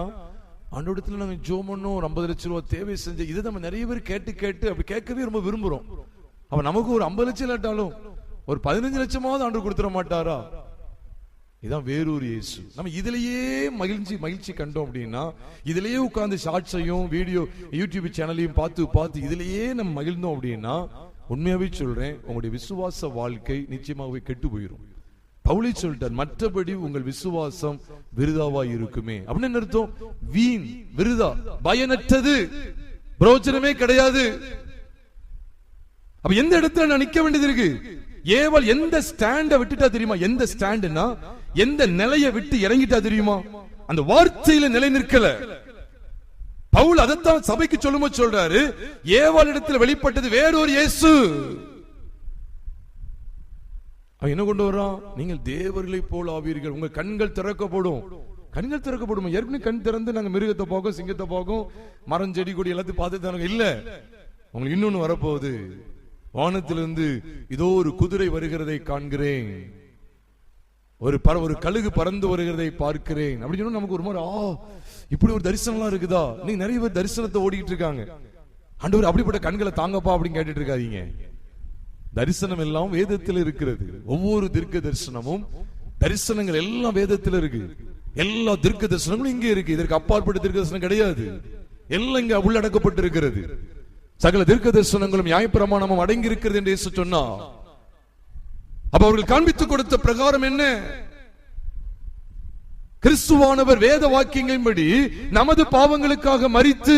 ஆண்டவரிடத்துல நாங்க ஜெபம் பண்ணோம், ஒரு 50 லட்சம் ரூபாய் தேவை செஞ்ச, இதை நம்ம நிறைய பேர் கேட்டு கேட்டு அப்படி கேட்கவே ரொம்ப விரும்புறோம். அவன் நமக்கு ஒரு 50 லட்சம் இல்லாட்டாலும் ஒரு 15 லட்சமாவது ஆண்டு கொடுத்துட மாட்டாரா? இதான் வேறொரு இயேசு. நம்ம இதுலயே மகிழ்ச்சி கண்டோம் அப்படின்னா, இதுலயே உட்கார்ந்து ஷார்ட்ஸையும் வீடியோ யூடியூப் சேனலையும் பார்த்து இதுலயே நம்ம மகிழ்ந்தோம் அப்படின்னா, உண்மையாவே சொல்றேன், உங்களுடைய விசுவாச வாழ்க்கை நிச்சயமாகவே கெட்டு போயிடும். பவுலே சொல்லிட்டார், மற்றபடி உங்கள் விசுவாசம் விருதாவா இருக்குமே. அப்படின்னு அர்த்தம், வீண், விருதா, பயனற்றது, பிரயோஜனமே கிடையாது. அப்ப எந்த இடத்துல நான் நிக்க வேண்டியது இருக்கு? ஏவல் எந்த ஸ்டாண்ட விட்டுட்டா தெரியுமா? எந்த ஸ்டாண்ட்னா எந்த நிலையை விட்டு இறங்கிட்டா தெரியுமா? அந்த வார்த்தையில நிலை நிற்கல. பவுல் அதைத்தான் சபைக்கு சொல்லும்போது சொல்றாரு, ஏவாள் இடத்துல வெளிப்பட்டது வேறொரு இயேசு. அவன் என்ன கொண்டு வரான்? நீங்கள் தேவர்களை போல் ஆவீர்கள், உங்க கண்கள் திறக்கப்படும். கண்கள் திறக்கப்படும். ஏற்கனவே கண் திறந்து நாங்க மிருகத்தை பார்க்கும், சிங்கத்தை பார்க்கும், மரம் செடி கொடி எல்லாத்தையும் பார்த்து இல்ல. உங்களுக்கு இன்னொன்னு வரப்போகுது. வானத்திலிருந்து இதோ ஒரு குதிரை வருகிறதை காண்கிறேன், ஒரு கழுகு பறந்து வருகிறதை பார்க்கிறேன் அப்படின்னு சொன்னா நமக்கு ஒரு மாதிரி இப்படி ஒரு தரிசனம் இருக்குதா? நீங்க நிறைய பேர் தரிசனத்தை ஓடிட்டு இருக்காங்க. ஆண்டவர் அப்படிப்பட்ட கண்களை தாங்கப்பா அப்படின்னு கேட்டுட்டு இருக்காதீங்க. தரிசனம் எல்லாம் வேதத்தில் இருக்கிறது. ஒவ்வொரு தீர்க்க தரிசனமும், தரிசனங்கள் எல்லாம் வேதத்தில் இருக்கு. எல்லா தீர்க்க தரிசனங்களும் இங்கே இருக்கு. இதற்கு அப்பாற்பட்ட தீர்க்க தரிசனம் கிடையாது. எல்லாம் இங்க உள்ளடக்கப்பட்டு இருக்கிறது. சகல தீர்க்க தரிசனங்களும் நியாயப்பிரமாணமும் அடங்கி இருக்கிறது என்று இயேசு சொன்னார். அப்ப அவர்கள் காண்பித்துக் கொடுத்த பிரகாரம் என்ன? கிறிஸ்துவானவர் வேத வாக்கியங்களின்படி நமது பாவங்களுக்காக மரித்து,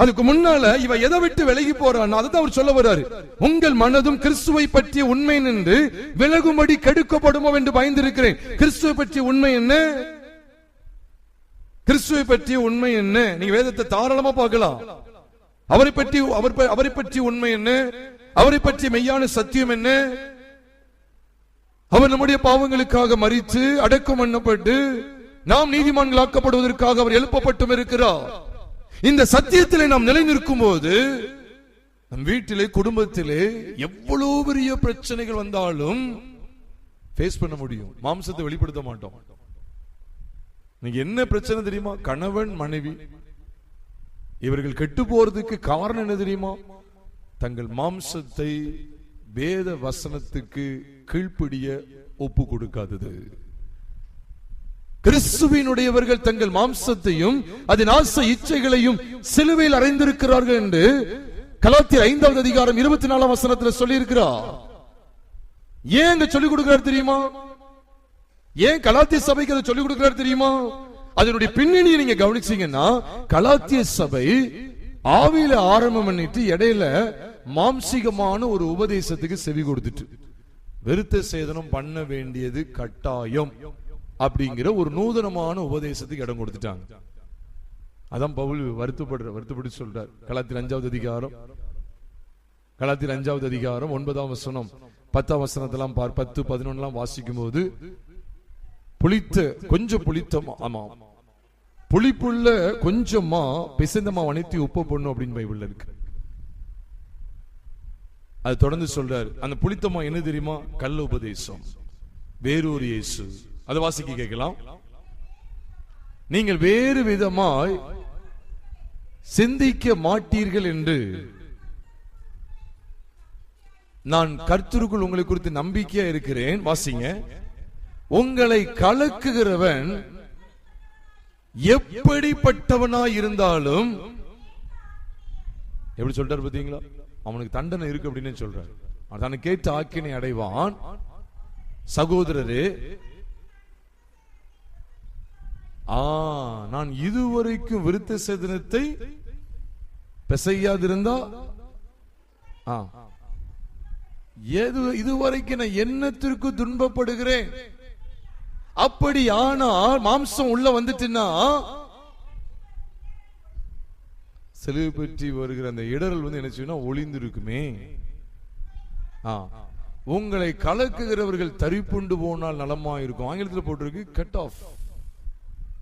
அதுக்கு முன்னால இவ எதை விட்டு விலகி போறான்? அதான் அவர் சொல்ல வர்றாரு, உங்கள் மனதும் கிறிஸ்துவை பற்றிய உண்மை நின்று விலகும்படி கெடுக்கப்படுமோ என்று பயந்திருக்கிறேன். கிறிஸ்துவை பற்றிய உண்மை என்ன? கிறிஸ்துவை பற்றிய உண்மை என்ன? நீங்க வேதத்தை தாராளமா பார்க்கலாம். அவரை பற்றி உண்மை என்ன? அவரை பற்றி மெய்யான சத்தியம் என்ன? அவர் நம்முடைய பாவங்களுக்காக மரித்து அடக்கம் பண்ணப்பட்டு நாம் நீதிமான்களாக்கப்படுவதற்காக அவர் எழுப்பப்பட்டும் இருக்கிறார். இந்த சத்தியத்திலே நாம் நிலை நிற்கும் போது நம் வீட்டிலே, குடும்பத்திலே எவ்வளவு பெரிய பிரச்சனைகள் வந்தாலும் ஃபேஸ் பண்ண முடியும். மாம்சத்தை வெளிப்படுத்த மாட்டோம். நீங்க என்ன பிரச்சனை தெரியுமா? கணவன் மனைவி இவர்கள் கெட்டு போறதுக்கு காரணம் என்ன தெரியுமா? தங்கள் மாம்சத்தை வேத வசனத்துக்கு கீழ்ப்படிய ஒப்பு கொடுக்காதது. கிறிஸ்துவினுடையவர்கள் தங்கள் மாம்சத்தையும் அதன் ஆசை இச்சைகளையும் சிலுவையில் அறைந்திருக்கிறார்கள் என்று கலாத்தியர் 5வது அதிகாரம் 24ஆம் வசனத்தில் சொல்லி இருக்கிறார். ஏன் அங்க சொல்லிக் கொடுக்கிறார் தெரியுமா? ஏன் கலாத்திய சபைக்கு அதை சொல்லிக் கொடுக்கிறார் தெரியுமா? அதனுடைய பின்னணியை நீங்க கவனிச்சீங்கன்னா, கலாத்திய சபை ஆவியில ஆரம்பம் பண்ணிட்டு இடையில மாம்சிகமான ஒரு உபதேசத்துக்கு செவி கொடுத்துட்டு விருத்த சேதனம் பண்ண வேண்டியது கட்டாயம் அப்படிங்கிற ஒரு நூதனமான உபதேசத்துக்கு இடம் கொடுத்துட்டாங்க. அதான் பவுல் வருத்தப்பட்டு சொல்றார். கலாத்தியர் 5வது அதிகாரம் 9ஆம் வசனம் 10ஆம் வசனத்தெல்லாம் 10, 11 வாசிக்கும் போது, கொஞ்சம் புளிப்புள்ள கொஞ்சமா பிசைந்தமா அனைத்து உப்பு போடணும் அப்படின்னு பைபிள்ல இருக்கு. அது தொடர்ந்து சொல்றாரு, அந்த புளித்தமா என்ன தெரியுமா? கள்ள உபதேசம், வேறொரு இயேசு. அதை வாசிக்க கேட்கலாம். நீங்கள் வேறு விதமாய் சிந்திக்க மாட்டீர்கள் என்று நான் கர்த்தருக்குள் உங்களை குறித்து நம்பிக்கையா இருக்கிறேன். வாசிங்க. உங்களை கலக்குகிறவன் எப்படிப்பட்டவனாய் இருந்தாலும், எப்படி சொல்றாரு பாத்தீங்களா? அவனுக்கு தண்டனை இருக்கு அப்படின்னு சொல்றாரு. அவன் கேட்டு ஆக்கினை அடைவான். சகோதரரே, நான் இதுவரைக்கும் விருத்த சேதனத்தை பிசையாதிருந்தா, இதுவரைக்கும் நான் என்னத்திற்கு துன்பப்படுகிறேன். அப்படி ஆனால் மாம்சம் உள்ள வந்துட்டுன்னா செலவு பற்றி வருகிற அந்த இடரல் என்ன செய்யணும்? ஒளிந்து இருக்குமே. உங்களை கலக்குகிறவர்கள் தரிப்புண்டு போனால் நலமா இருக்கும். ஆங்கிலத்தில் போட்டிருக்கு cut off,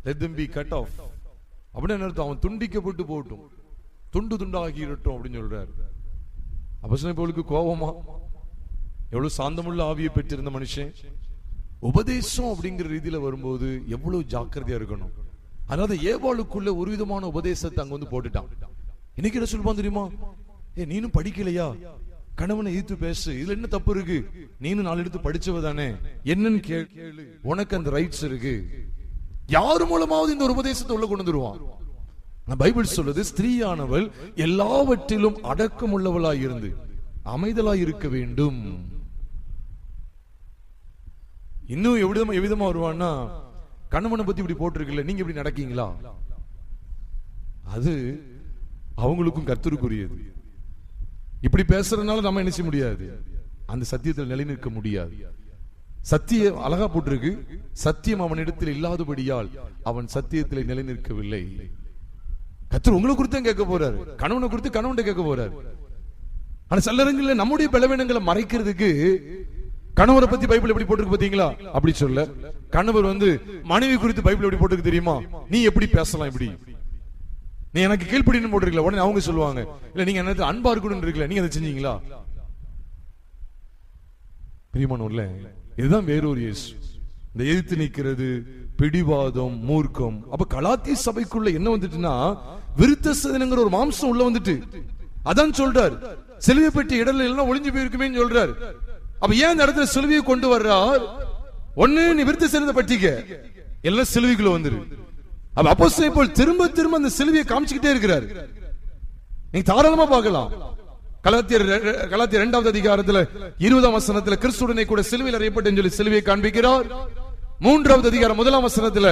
let them be cut off. அப்படின்னு அர்த்தம், அவன் துண்டிக்கப்பட்டு போட்டும், துண்டு துண்டாகி இருக்கட்டும் அப்படின்னு சொல்றாரு. அப்போஸ்தலன் பவுலுக்கு கோபமா? எவ்வளவு சாந்தமுள்ள ஆவியை பெற்றிருந்த மனுஷன். உபதேசம் அப்படிங்கிற ரீதியில வரும்போது எவ்வளவு ஜாக்கிரதையா இருக்கணும். அதாவது ஏவாளுக்குள்ள ஒரு விதமான உபதேசத்தை அங்க வந்து போட்டுட்டான். இன்னைக்கு என்ன சொல்லுவான் தெரியுமா? நீனும் படிக்கலையா? கணவனை எதிர்த்து பேசு, இதுல என்ன தப்பு இருக்கு? நீனும் 4 எடுத்து படிச்சவதானே, என்னன்னு கேளு, உனக்கு அந்த ரைட்ஸ் இருக்கு. யாரு மூலமாவது இந்த ஒரு உபதேசத்தை உள்ள கொண்டு வந்துருவான். பைபிள் சொல்றது ஸ்திரீயானவள் எல்லாவற்றிலும் அடக்கம் உள்ளவளாய் இருந்து அமைதலாய் இருக்க வேண்டும். இன்னும் எவ்விதமா வருவான்னா, கணவனை பத்தி இப்படி போட்டிருக்குல்ல, நீங்க இப்படி நடக்கீங்களா? அது அவங்களுக்கும் கர்த்தருக்குரியது. இப்படி பேசுறதுனால நம்ம என்ன செய்ய முடியாது, அந்த சத்தியத்தில் நிலை நிற்க முடியாது. சத்தியம் அழகா போட்டிருக்கு, சத்தியம் அவனிடத்தில் இல்லாதபடியால் அவன் சத்தியத்தில் நிலை நிற்கவில்லை. கர்த்தர் உங்களை குறித்து கேட்க போறாரு, கணவனை குறித்து கணவன் கேட்க போறாரு. ஆனா சிலரங்கள நம்முடைய பலவீனங்களை மறைக்கிறதுக்கு கணவரை பத்தி பைபிள் எப்படி போட்டிருக்கு பாத்தீங்களா? அப்படி சொல்ல, கணவர் மனைவி குறித்து பைபிள் எப்படி போட்டிருக்கு தெரியுமா? நீ எப்படி பேசலாம், இப்படி நீ எனக்கு கீழ்ப்படின்னு போட்டிருக்கல, உடனே அவங்க சொல்லுவாங்க, இல்ல நீங்க என்ன அன்பா இருக்கணும்னு இருக்கல, நீங்க அதை செஞ்சீங்களா? பிரியமானவர்களே, இதுதான் வேறொரு இயேசு. இந்த எதிர்த்து நிற்கிறது, பிடிவாதம், மூர்க்கம். அப்ப கலாத்திய சபைக்குள்ள என்ன வந்துட்டுன்னா, விருத்த சேதனங்கிற ஒரு மாம்சம் உள்ள வந்துட்டு, அதான் சொல்றார், சிலுவை பெட்டி இடத்துல எல்லாம் ஒளிஞ்சு போயிருக்குமே சொல்றார். அப்ப ஏன் இந்த இடத்துல சிலுவையை கொண்டு வர்றார்? ஒண்ணு, நீ விருத்த சேதனத்தை பற்றிக்க, எல்லாம் சிலுவைக்குள்ள வந்துரு. அப்ப அப்போஸ்தலன் பவுல் திரும்ப திரும்ப அந்த சிலுவையை காமிச்சுக்கிட்டே இருக்கிறார். நீங்க தாராளமா பார்க்கலாம். கலாத்தியர் 2வது அதிகாரத்துல 20ஆம் வசனத்துல கிறிஸ்துவுடனே கூட சிலுவையில் அறையப்பட்டு சொல்லி சிலுவையை காண்பிக்கிறார். 3வது அதிகாரம் 1ஆம் வசனத்துல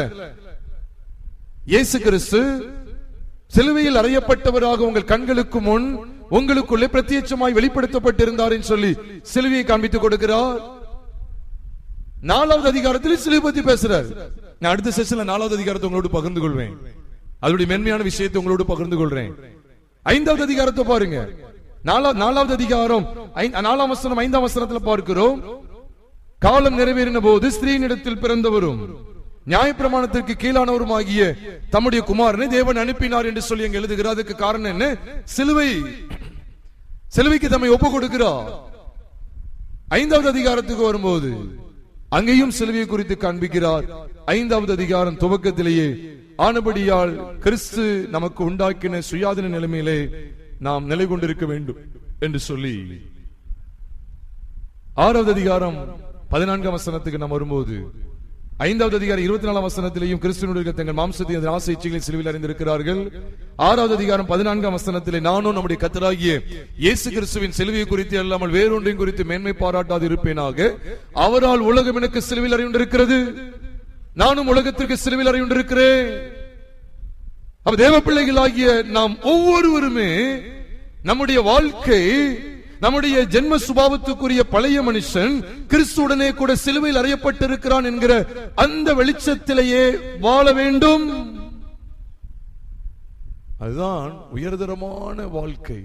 இயேசு கிறிஸ்து சிலுவையில் அறையப்பட்டவராக உங்கள் கண்களுக்கு முன் உங்களுக்குள்ளே பிரத்யட்சமாய் வெளிப்படுத்தப்பட்டிருந்தார் என்று சொல்லி சிலுவையை காண்பித்துக் கொடுக்கிறார். 4வது அதிகாரத்தில் சிலுவை பத்தி பேசுறார். நான் அடுத்த செஷன்ல 4வது அதிகாரத்தை உங்களோடு பகிர்ந்து கொள்வேன், அதனுடைய மென்மையான விஷயத்தை உங்களோடு பகிர்ந்து கொள்றேன். 5வது அதிகாரத்தை பாருங்க. 4வது அதிகாரம் 4ஆம் வசனம் 5ஆம் வசனத்துல பார்க்கிறோம், காலம் நிறைவேறின போது ஸ்திரீனிடத்தில் பிறந்தவரும் நியாயப்பிரமாணத்திற்கு கீழானவரும் ஆகிய தம்முடைய குமாரனை தேவன் அனுப்பினார் என்று சொல்லி அங்க எழுதுகிறார். அதுக்கு காரணம் என்ன? சிலுவைக்கு தம்மை ஒப்பு கொடுக்கிறார். 5வது அதிகாரத்துக்கு வரும்போது அங்கேயும் சிலுவையை குறித்து காண்பிக்கிறார். 5வது அதிகாரம் துவக்கத்திலேயே ஆனபடியால் கிறிஸ்து நமக்கு உண்டாக்கின சுயாதீன நிலைமையிலே நாம் நிலை கொண்டிருக்க வேண்டும் என்று சொல்லி 6வது அதிகாரம் 14ஆம் வசனத்துக்கு நாம் வரும்போது 5வது அதிகாரம் 24ஆம் வசனத்திலேயும் கிறிஸ்துவினுடைய தங்கள் மாம்சத்தை அதன் ஆசை இச்சைகளை சிலுவையில் அறிந்திருக்கிறார்கள். 6வது அதிகாரம் 14ஆம் வசனத்திலே நானும் நம்முடைய கர்த்தராகிய இயேசு கிறிஸ்துவின் சிலுவையை குறித்து அல்லாமல் வேறொன்றையும் குறித்து மேன்மை பாராட்டாது இருப்பேனாக, அவரால் உலகம் எனக்கு சிலுவையில் அறிந்திருக்கிறது, நானும் உலகத்திற்கு சிலுவையில் அறிந்திருக்கிறேன். அப்ப தேவ பிள்ளைகளாகிய நாம் ஒவ்வொருவருமே நம்முடைய வாழ்க்கை, நம்முடைய ஜென்ம சுபாவத்துக்குரிய பழைய மனுஷன் கிறிஸ்துவுடனே கூட சிலுவையில் அறையப்பட்டிருக்கிறான் என்கிற அந்த வெளிச்சத்திலேயே வாழ வேண்டும். அதுதான் உயர்தரமான வாழ்க்கை.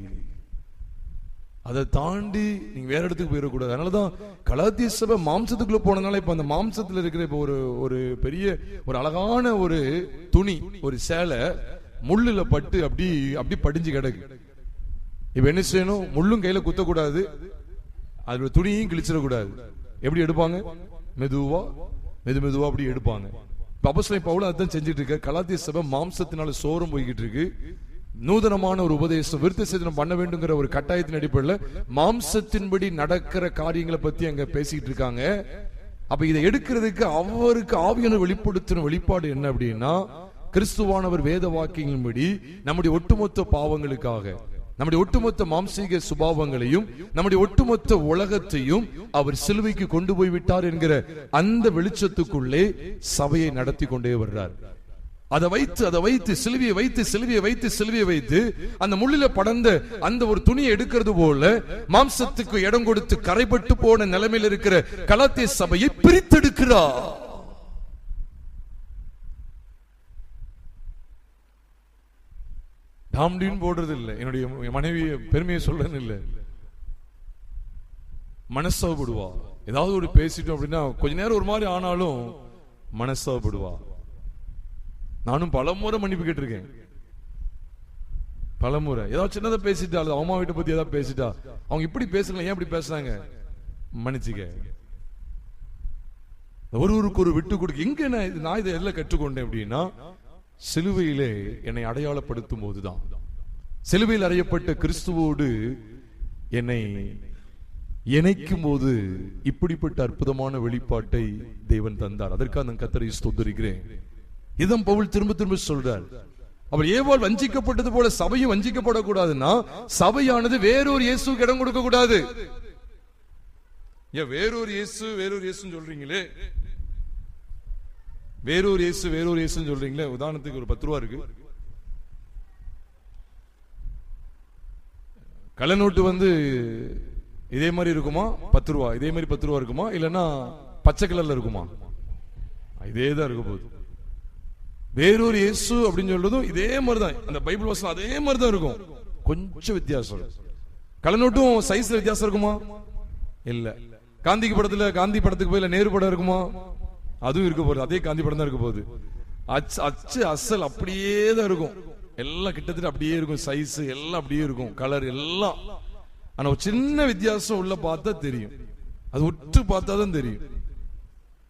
அதை தாண்டி நீங்க வேற இடத்துக்கு போயிடக்கூடாது. அதனாலதான் கலாத்திய சபை மாம்சத்துக்குள்ள போனதுனால இப்ப அந்த மாம்சத்துல இருக்கிற இப்ப ஒரு பெரிய ஒரு அழகான ஒரு துணி, ஒரு சேலை முள்ளுல பட்டு அப்படி படிஞ்சு கிடக்கு. இப்ப என்ன செய்யணும்? முள்ளும் கையில குத்தக்கூடாது, அது துணியும் கிழிச்சிடக்கூடாது. எப்படி எடுப்பாங்க? மெதுவா அப்படி எடுப்பாங்க. அப்போஸ்தலன் பவுல் அதான் செஞ்சுட்டு இருக்க. கலாத்திய சபை மாம்சத்தினால சோரம் போய்கிட்டு இருக்கு. நூதனமான ஒரு உபதேசம், விருத்த சேதனம் பண்ண வேண்டுங்கிற ஒரு கட்டாயத்தின் அடிப்படையில் மாம்சத்தின்படி நடக்கிற காரியங்களை பத்தி அங்க பேசிட்டு இருக்காங்க. அப்ப இதை எடுக்கிறதுக்கு அவருக்கு ஆவியான வெளிப்படுத்தின வெளிப்பாடு என்ன அப்படின்னா, கிறிஸ்துவானவர் வேத வாக்கியங்களின்படி நம்முடைய ஒட்டுமொத்த பாவங்களுக்காக, நம்முடைய ஒட்டுமொத்த மாம்சீக சுபாவங்களையும், நம்முடைய ஒட்டுமொத்த உலகத்தையும் அவர் சிலுவைக்கு கொண்டு போய் விட்டார் என்கிற அந்த வெளிச்சத்துக்குள்ளே சபையை நடத்தி கொண்டே வர்றார். அதை வைத்து சிலுவையை வைத்து அந்த முள்ளில படர்ந்த அந்த ஒரு துணியை எடுக்கிறது போல மாம்சத்துக்கு இடம் கொடுத்து கரைபட்டு போன நிலைமையில் இருக்கிற கலாத்திய சபையை பிரித்தெடுக்கிறார். டாம்டின் போடுறது இல்லை, என்னுடைய மனைவி பெருமையை சொல்றேன்னு இல்லை, மனசாவப்படுவா. ஏதாவது ஒரு பேசிட்டோம் அப்படின்னா கொஞ்ச நேரம் ஒரு மாதிரி ஆனாலும் மனசாவப்படுவா. நானும் பலமுறை மன்னிப்பு கேட்டிருக்கேன். பலமுறை ஏதாவது சின்னதை பேசிட்டா, அம்மா வீட்டை பத்தி ஏதாவது பேசிட்டா, அவங்க இப்படி பேசல, ஏன் இப்படி பேசுறாங்க, மன்னிச்சுக்க. ஒருவருக்கு ஒரு விட்டு கொடுக்க. எங்க நான் இதை எல்லாம் கற்றுக்கொண்டேன் அப்படின்னா, சிலுவையிலே என்னை அடையாளப்படுத்தும் போதுதான், சிலுவையில் அறையப்பட்ட கிறிஸ்துவோடு என்னை இணைக்கும் போது இப்படிப்பட்ட அற்புதமான வெளிப்பாட்டை தேவன் தந்தார். அதற்காக நான் கர்த்தரை ஸ்தோத்திரிக்கிறேன். இதான் பவுல் திரும்ப திரும்ப சொல்றார். அவர் ஏவாள் வஞ்சிக்கப்பட்டது போல சபையும் வஞ்சிக்கப்படக்கூடாதுன்னா சபையானது வேறொரு இயேசுக்கு இடம் கொடுக்க கூடாது. வேறொரு இயேசுன்னு சொல்றீங்களே, வேறொரு இயேசுன்னு சொல்றீங்களே. உதாரணத்துக்கு ஒரு 10 ரூபா இருக்கு, கள்ளநோட்டு இதே மாதிரி இருக்குமா? 10 ரூபா இதே மாதிரி 10 ரூபா இருக்குமா? இல்லன்னா பச்சை கலர்ல இருக்குமா? இதேதான் இருக்க போகுது. வேறொரு இயேசு அப்படின்னு சொல்றதும் இதே மாதிரிதான், அந்த பைபிள் வசனம் அதே மாதிரிதான் இருக்கும், கொஞ்சம் வித்தியாசம். கள்ளநோட்டும் சைஸ்ல வித்தியாசம் இருக்குமா? இல்ல. காந்தி படத்துக்கு போய் நேரு படம் இருக்குமா? அதுவும் இருக்க போகுது, அதே காந்தி படம் தான் இருக்க போகுது. அச்சு அசல் அப்படியே தான் இருக்கும், எல்லாம் கிட்டத்தட்ட அப்படியே இருக்கும், சைஸ் எல்லாம் அப்படியே இருக்கும், கலர் எல்லாம். ஆனா ஒரு சின்ன வித்தியாசம் உள்ள பார்த்தா தெரியும், அது உற்று பார்த்தா தான் தெரியும்.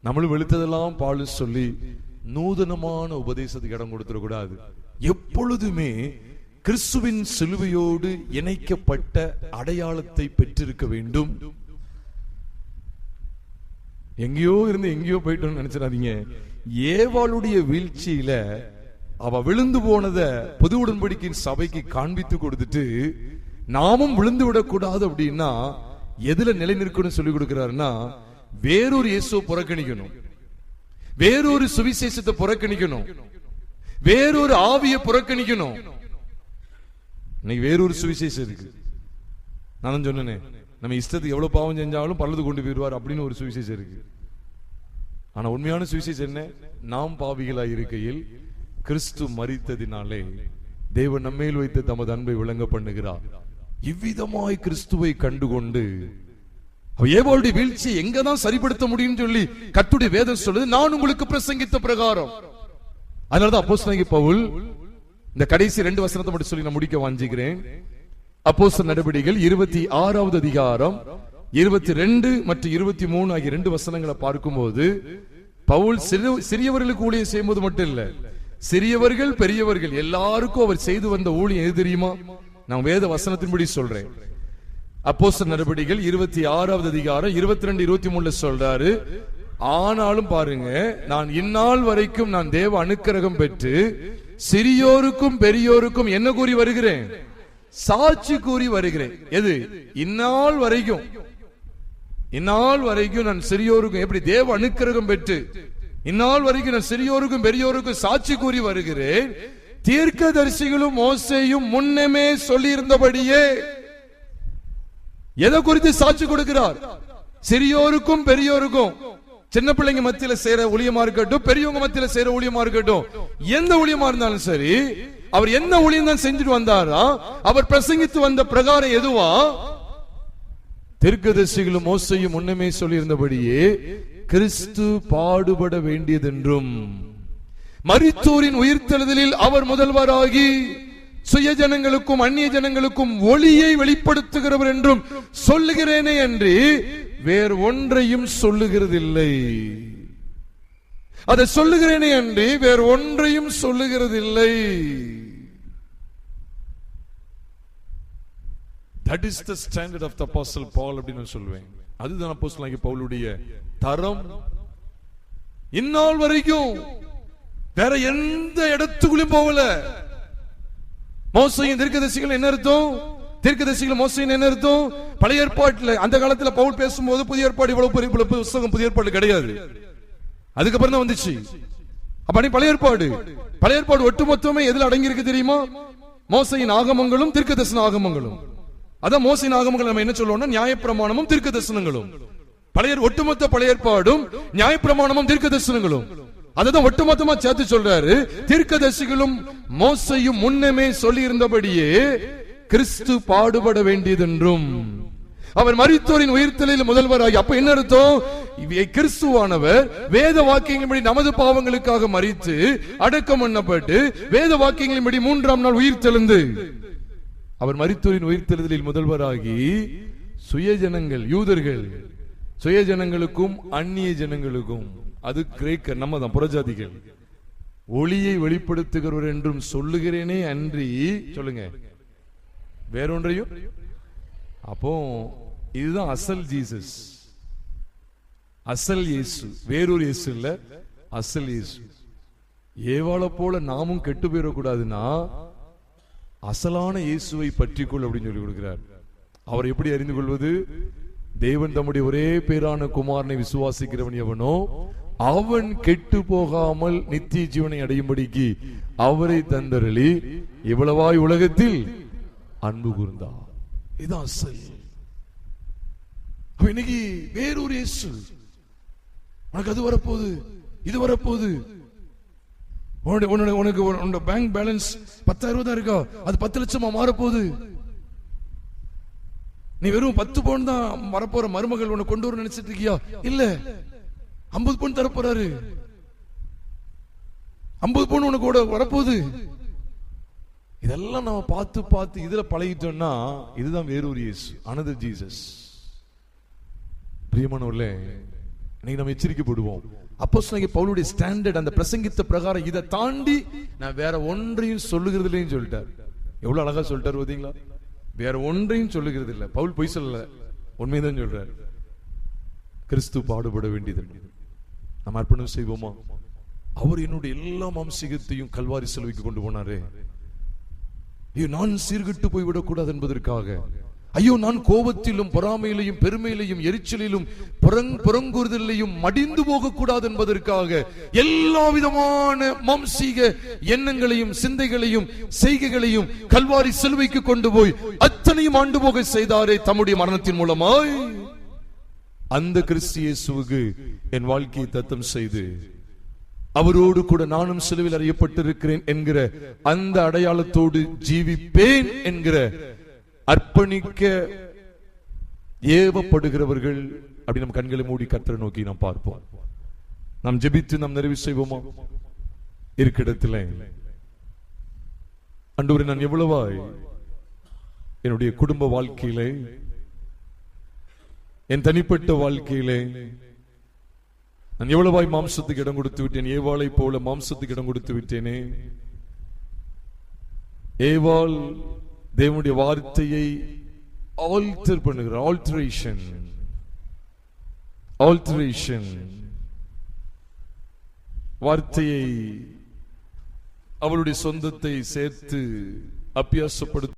நம்மளும் வெளுத்ததெல்லாம் பாலு சொல்லி நூதனமான உபதேசத்துக்கு இடம் கொடுத்துட கூடாது. எப்பொழுதுமே கிறிஸ்துவின் சிலுவையோடு இணைக்கப்பட்ட அடையாளத்தை பெற்றிருக்க வேண்டும். எங்கேயோ இருந்து எங்கேயோ போயிட்டோம்னு நினைச்சிடாதீங்க. ஏவாளுடைய வீழ்ச்சியில அவ விழுந்து போனத புது உடன்படிக்கையின் சபைக்கு காண்பித்து கொடுத்துட்டு நாமும் விழுந்து விடக்கூடாது அப்படின்னா எதுல நிலை நிற்கணும் சொல்லி கொடுக்கிறாருன்னா, வேறொரு இயேசுவை புறக்கணிக்கணும், வேறொரு சுவிசேஷத்தை புறக்கணிக்கணும், வேறொரு ஆவியை புறக்கணிக்கணும். இன்னைக்கு வேறொரு சுவிசேஷம் இருக்கு. நான் சொன்னேனே, நம்ம இஷ்டத்துக்கு எவ்வளவு பாவம் செஞ்சாலும் பல்லது கொண்டு போயிடுவார் அப்படின்னு ஒரு சுவிசேஷம் இருக்கு. ஆனா உண்மையான சுவிசேஷம் என்ன? நாம் பாவிகளாய் இருக்கையில் கிறிஸ்து மரித்ததினாலே தேவன் நம்மேல் வைத்து தமது அன்பை விளங்க பண்ணுகிறார். இவ்விதமாய் கிறிஸ்துவை கண்டுகொண்டு ஏவாளுடைய வீழ்ச்சி எங்கதான் சரிப்படுத்த முடியும் சொல்லி கர்த்தருடைய வேதம் சொல்லுது, நான் உங்களுக்கு பிரசங்கித்த பிரகாரம். அதனாலதான் அப்போஸ்தலனாகிய பவுல் இந்த கடைசி 2 வசனத்தை மட்டும் சொல்லி நான் முடிக்க வாஞ்சிக்கிறேன். அப்போஸ்தலர் நடவடிக்கைகள் 26வது அதிகாரம் 22 மற்றும் 23 ஆகிய 2 வசனங்களை பார்க்கும்போது பவுல் சிறியவர்களுக்கு ஊழியம் செய்யும்போது மட்டும் இல்ல, சிறியவர்கள் பெரியவர்கள் எல்லாருக்கும் அவர் செய்து வந்த ஊழியம் எது தெரியுமா? நான் வேத வசனத்தின்படி சொல்றேன். அப்போஸ்தலர் நடவடிக்கைகள் 26வது அதிகாரம் 22 23 சொல்றாரு, ஆனாலும் பாருங்க, நான் இந்நாள் வரைக்கும் நான் தேவ அனுக்கிரகம் பெற்று சிறியோருக்கும் பெரியோருக்கும் என்ன கூறி வருகிறேன்? சாட்சி கூறி வருகிறேன். எது? இந்நாள் வரைக்கும், இந்நாள் வரைக்கும் நான் சிறியோருக்கும் எப்படி தேவ அனுக்கிரகம் பெற்று இந்நாள் வரைக்கும் நான் சிறியோருக்கும் பெரியோருக்கும் சாட்சி கூறி வருகிறேன். தீர்க்கதரிசிகளும் மோசேயும் முன்னமே சொல்லி இருந்தபடியே. எதை குறித்து சாட்சி கொடுக்கிறார்? சிறியோருக்கும் பெரியோருக்கும், சின்ன பிள்ளைங்க மத்தியில சேர ஊழியமா இருக்கட்டும், பெரியவங்க மத்தியில சேர ஊழியமா இருக்கட்டும், எந்த ஊழியமா இருந்தாலும் சரி, அவர் என்ன ஊழியம் தான் செஞ்சுட்டு வந்தாரா, அவர் பிரசங்கித்து வந்த பிரகாரம் எதுவா? தீர்க்கதரிசிகளும் மோசேயும் முன்னமே சொல்லி இருந்தபடியே கிறிஸ்து பாடுபட வேண்டியதென்றும் மரித்தோரின் உயிர்த்தெழுதலில் அவர் முதல்வராகி சுய ஜனங்களுக்கும் அந்நிய ஜனங்களுக்கும் ஒளியை வெளிப்படுத்துகிறவர் என்றும் சொல்லுகிறேனே அன்றி வேறு ஒன்றையும் சொல்லுகிறதில்லை. அதை சொல்லுகிறேனே அன்றி வேறு ஒன்றையும் சொல்லுகிறதில்லை. That is the standard of the apostle Paul அப்படின்னு சொல்லுவேன். அதுதான் அப்போஸ்தலனாகிய பவுலுடைய தரம். இந்நாள் வரைக்கும் வேற எந்த இடத்துக்குள்ளும் போகல. மோசேயின் தீர்க்கதரிசிகள் என்ன அர்த்தம்? தீர்க்கதரிசிகள் மோசேயின் என்ன அர்த்தம்? பழைய ஏற்பாட்டுல அந்த காலத்துல பவுல் பேசும்போது புதிய ஏற்பாடு இவ்வளவு பெரிய புத்தகம் புதிய ஏற்பாடு கிடையாது, அதுக்கப்புறம் தான் வந்துச்சு. அப்ப பழைய ஏற்பாடு ஒட்டுமொத்தமே எதுல அடங்கி இருக்கு தெரியுமா? மோசேயின் ஆகமங்களும் தீர்க்கதரிசன ஆகமங்களும். அதான் மோசேயின் ஆகமங்கள் நம்ம என்ன சொல்லுவோம்னா நியாயப்பிரமாணமும் தீர்க்கதரிசனங்களும். ஒட்டுமொத்த பழைய ஏற்பாடும் நியாயப்பிரமாணமும் தீர்க்கதரிசனங்களும். அததான் ஒட்டுமொத்தமா சேர்த்து சொல்றாரு. தீர்க்கதரிசிகளும் மோசேயும் முன்னமே சொல்லி இருந்தபடியே கிறிஸ்து பாடுபட வேண்டியதென்றும் அவர் மரித்தோரின் உயிர்த்தெழுதலில் முதல்வராகி. அப்ப என்ன அர்த்தம்? கிறிஸ்துவானவர் வேத வாக்கியங்களின்படி நமது பாவங்களுக்காக மரித்து அடக்கம் பண்ணப்பட்டு வேத வாக்கியங்களின்படி 3ஆம் நாள் உயிர்த்தெழுந்து அவர் மரித்தோரின் உயிர்த்தெழுதலில் முதல்வராகி சுயஜனங்கள் யூதர்கள் சுயஜனங்களுக்கும் அந்நிய ஜனங்களுக்கும், அது கிரேக்க நம்ம தான் புறஜாதிகள், ஒளியை வெளிப்படுத்துகிறவர் என்றும் சொல்லுகிறேனே அன்றி சொல்லுங்க வேறொன்றையும். அப்போ இதுதான் அசல் ஜீசஸ், அசல் இயேசு. வேறொரு இயேசு இல்ல, அசல் இயேசு. ஏவாளை போல நாமும் கெட்டு போயிடக்கூடாதுன்னா அசலான இயேசுவை பற்றிக்கொள் அப்படின்னு சொல்லி கொடுக்கிறார். அவர் எப்படி அறிந்து கொள்வது? தேவன் தம்முடைய ஒரே பேரான குமாரனை விசுவாசிக்கிறவன் எவனோ அவன் கெட்டு போகாமல் நித்திய ஜீவனை அடையும்படிக்கு அவரை தந்தருளி இவ்வளவாய் உலகத்தில் அன்பு கூர்ந்தார். இதுதான் அசல். இன்னைக்கு வேறொரு இயேசு, உனக்கு அது வரப்போகுது, இது வரப்போகுது. உனக்கு பேங்க் பேலன்ஸ் 10,000 தான் இருக்கா, அது 10 லட்சமா மாறப்போகுது. நீ வெறும் 10 பவுன் தான் வரப்போற மருமகள் உனக்கு கொண்டு வர நினைச்சிட்டு இருக்கியா? இல்ல, 50 பவுன் தரப்போறாரு. 50 பவுன் உனக்கு வரப்போகுது. இதெல்லாம் நம்ம பார்த்து பார்த்து இதுல பழகிட்டோம்னா இதுதான் வேறொரு இயேசு, another ஜீசஸ். பிரியமானவர்களே, இன்னைக்கு நம்ம எச்சரிக்கப்படுவோம். அப்போஸ்தலனாகிய பவுலுடைய ஸ்டாண்டர்ட், அந்த பிரசங்கித்த பிரகாரம் இதை தாண்டி நான் வேற ஒன்றையும் சொல்லுகிறதுலையும் சொல்லிட்டார். எவ்வளவு அழகா சொல்லிட்டார் பாத்தீங்களா? வேற ஒன்றையும் சொல்லுகிறது இல்லை. பவுல் பொய் சொல்லல, உண்மைதான் சொல்றார். கிறிஸ்து பாடுபட வேண்டியது நம்ம அர்ப்பணம் செய்வோமா? அவர் என்னுடைய எல்லா மாம்சீகத்தையும் கல்வாரி சிலுவைக்கு கொண்டு போனாரே. ஐயோ, நான் சீர்கிட்டு போய்விடக் கூடாது என்பதற்காக. ஐயோ, நான் கோபத்திலும் பொறாமையிலையும் பெருமையிலையும் எரிச்சலிலும் புறங்கூறுதலையும் மடிந்து போகக்கூடாது என்பதற்காக எல்லா விதமான மாம்சீக எண்ணங்களையும் சிந்தைகளையும் செய்கைகளையும் கல்வாரி சிலுவைக்கு கொண்டு போய் அத்தனையும் ஆண்டு போக செய்தாரே தம்முடைய மரணத்தின் மூலமாய். அந்த கிறிஸ்து இயேசுவுக்கு என் வாழ்க்கையை தத்தம் செய்து அவரோடு கூட நானும் சிலுவையில் அறியப்பட்டிருக்கிறேன் என்கிற அந்த அடையாளத்தோடு ஜீவிப்பேன் என்கிற அர்ப்பணிக்க ஏவப்படுகிறவர்கள் அப்படி நம் கண்களை மூடி கர்த்தரை நோக்கி நாம் பார்ப்போம். நாம் ஜெபித்து நாம் நிறைவு செய்வோமா? இருக்கிடத்தில் ஆண்டவரே, நான் எவ்வளவாய் என்னுடைய குடும்ப வாழ்க்கையிலே, என் தனிப்பட்ட வாழ்க்கையிலே நான் எவ்வளவாய் மாம்சத்துக்கு இடம் கொடுத்து விட்டேன். ஏவாளை போல மாம்சத்துக்கு இடம் கொடுத்து விட்டேனே. ஏவாள் தேவனுடைய வார்த்தையை ஆல்டர் பண்ணுகிற ஆல்டரேஷன் வார்த்தையை அவளுடைய சொந்தத்தை சேர்த்து அபியாசப்படுத்த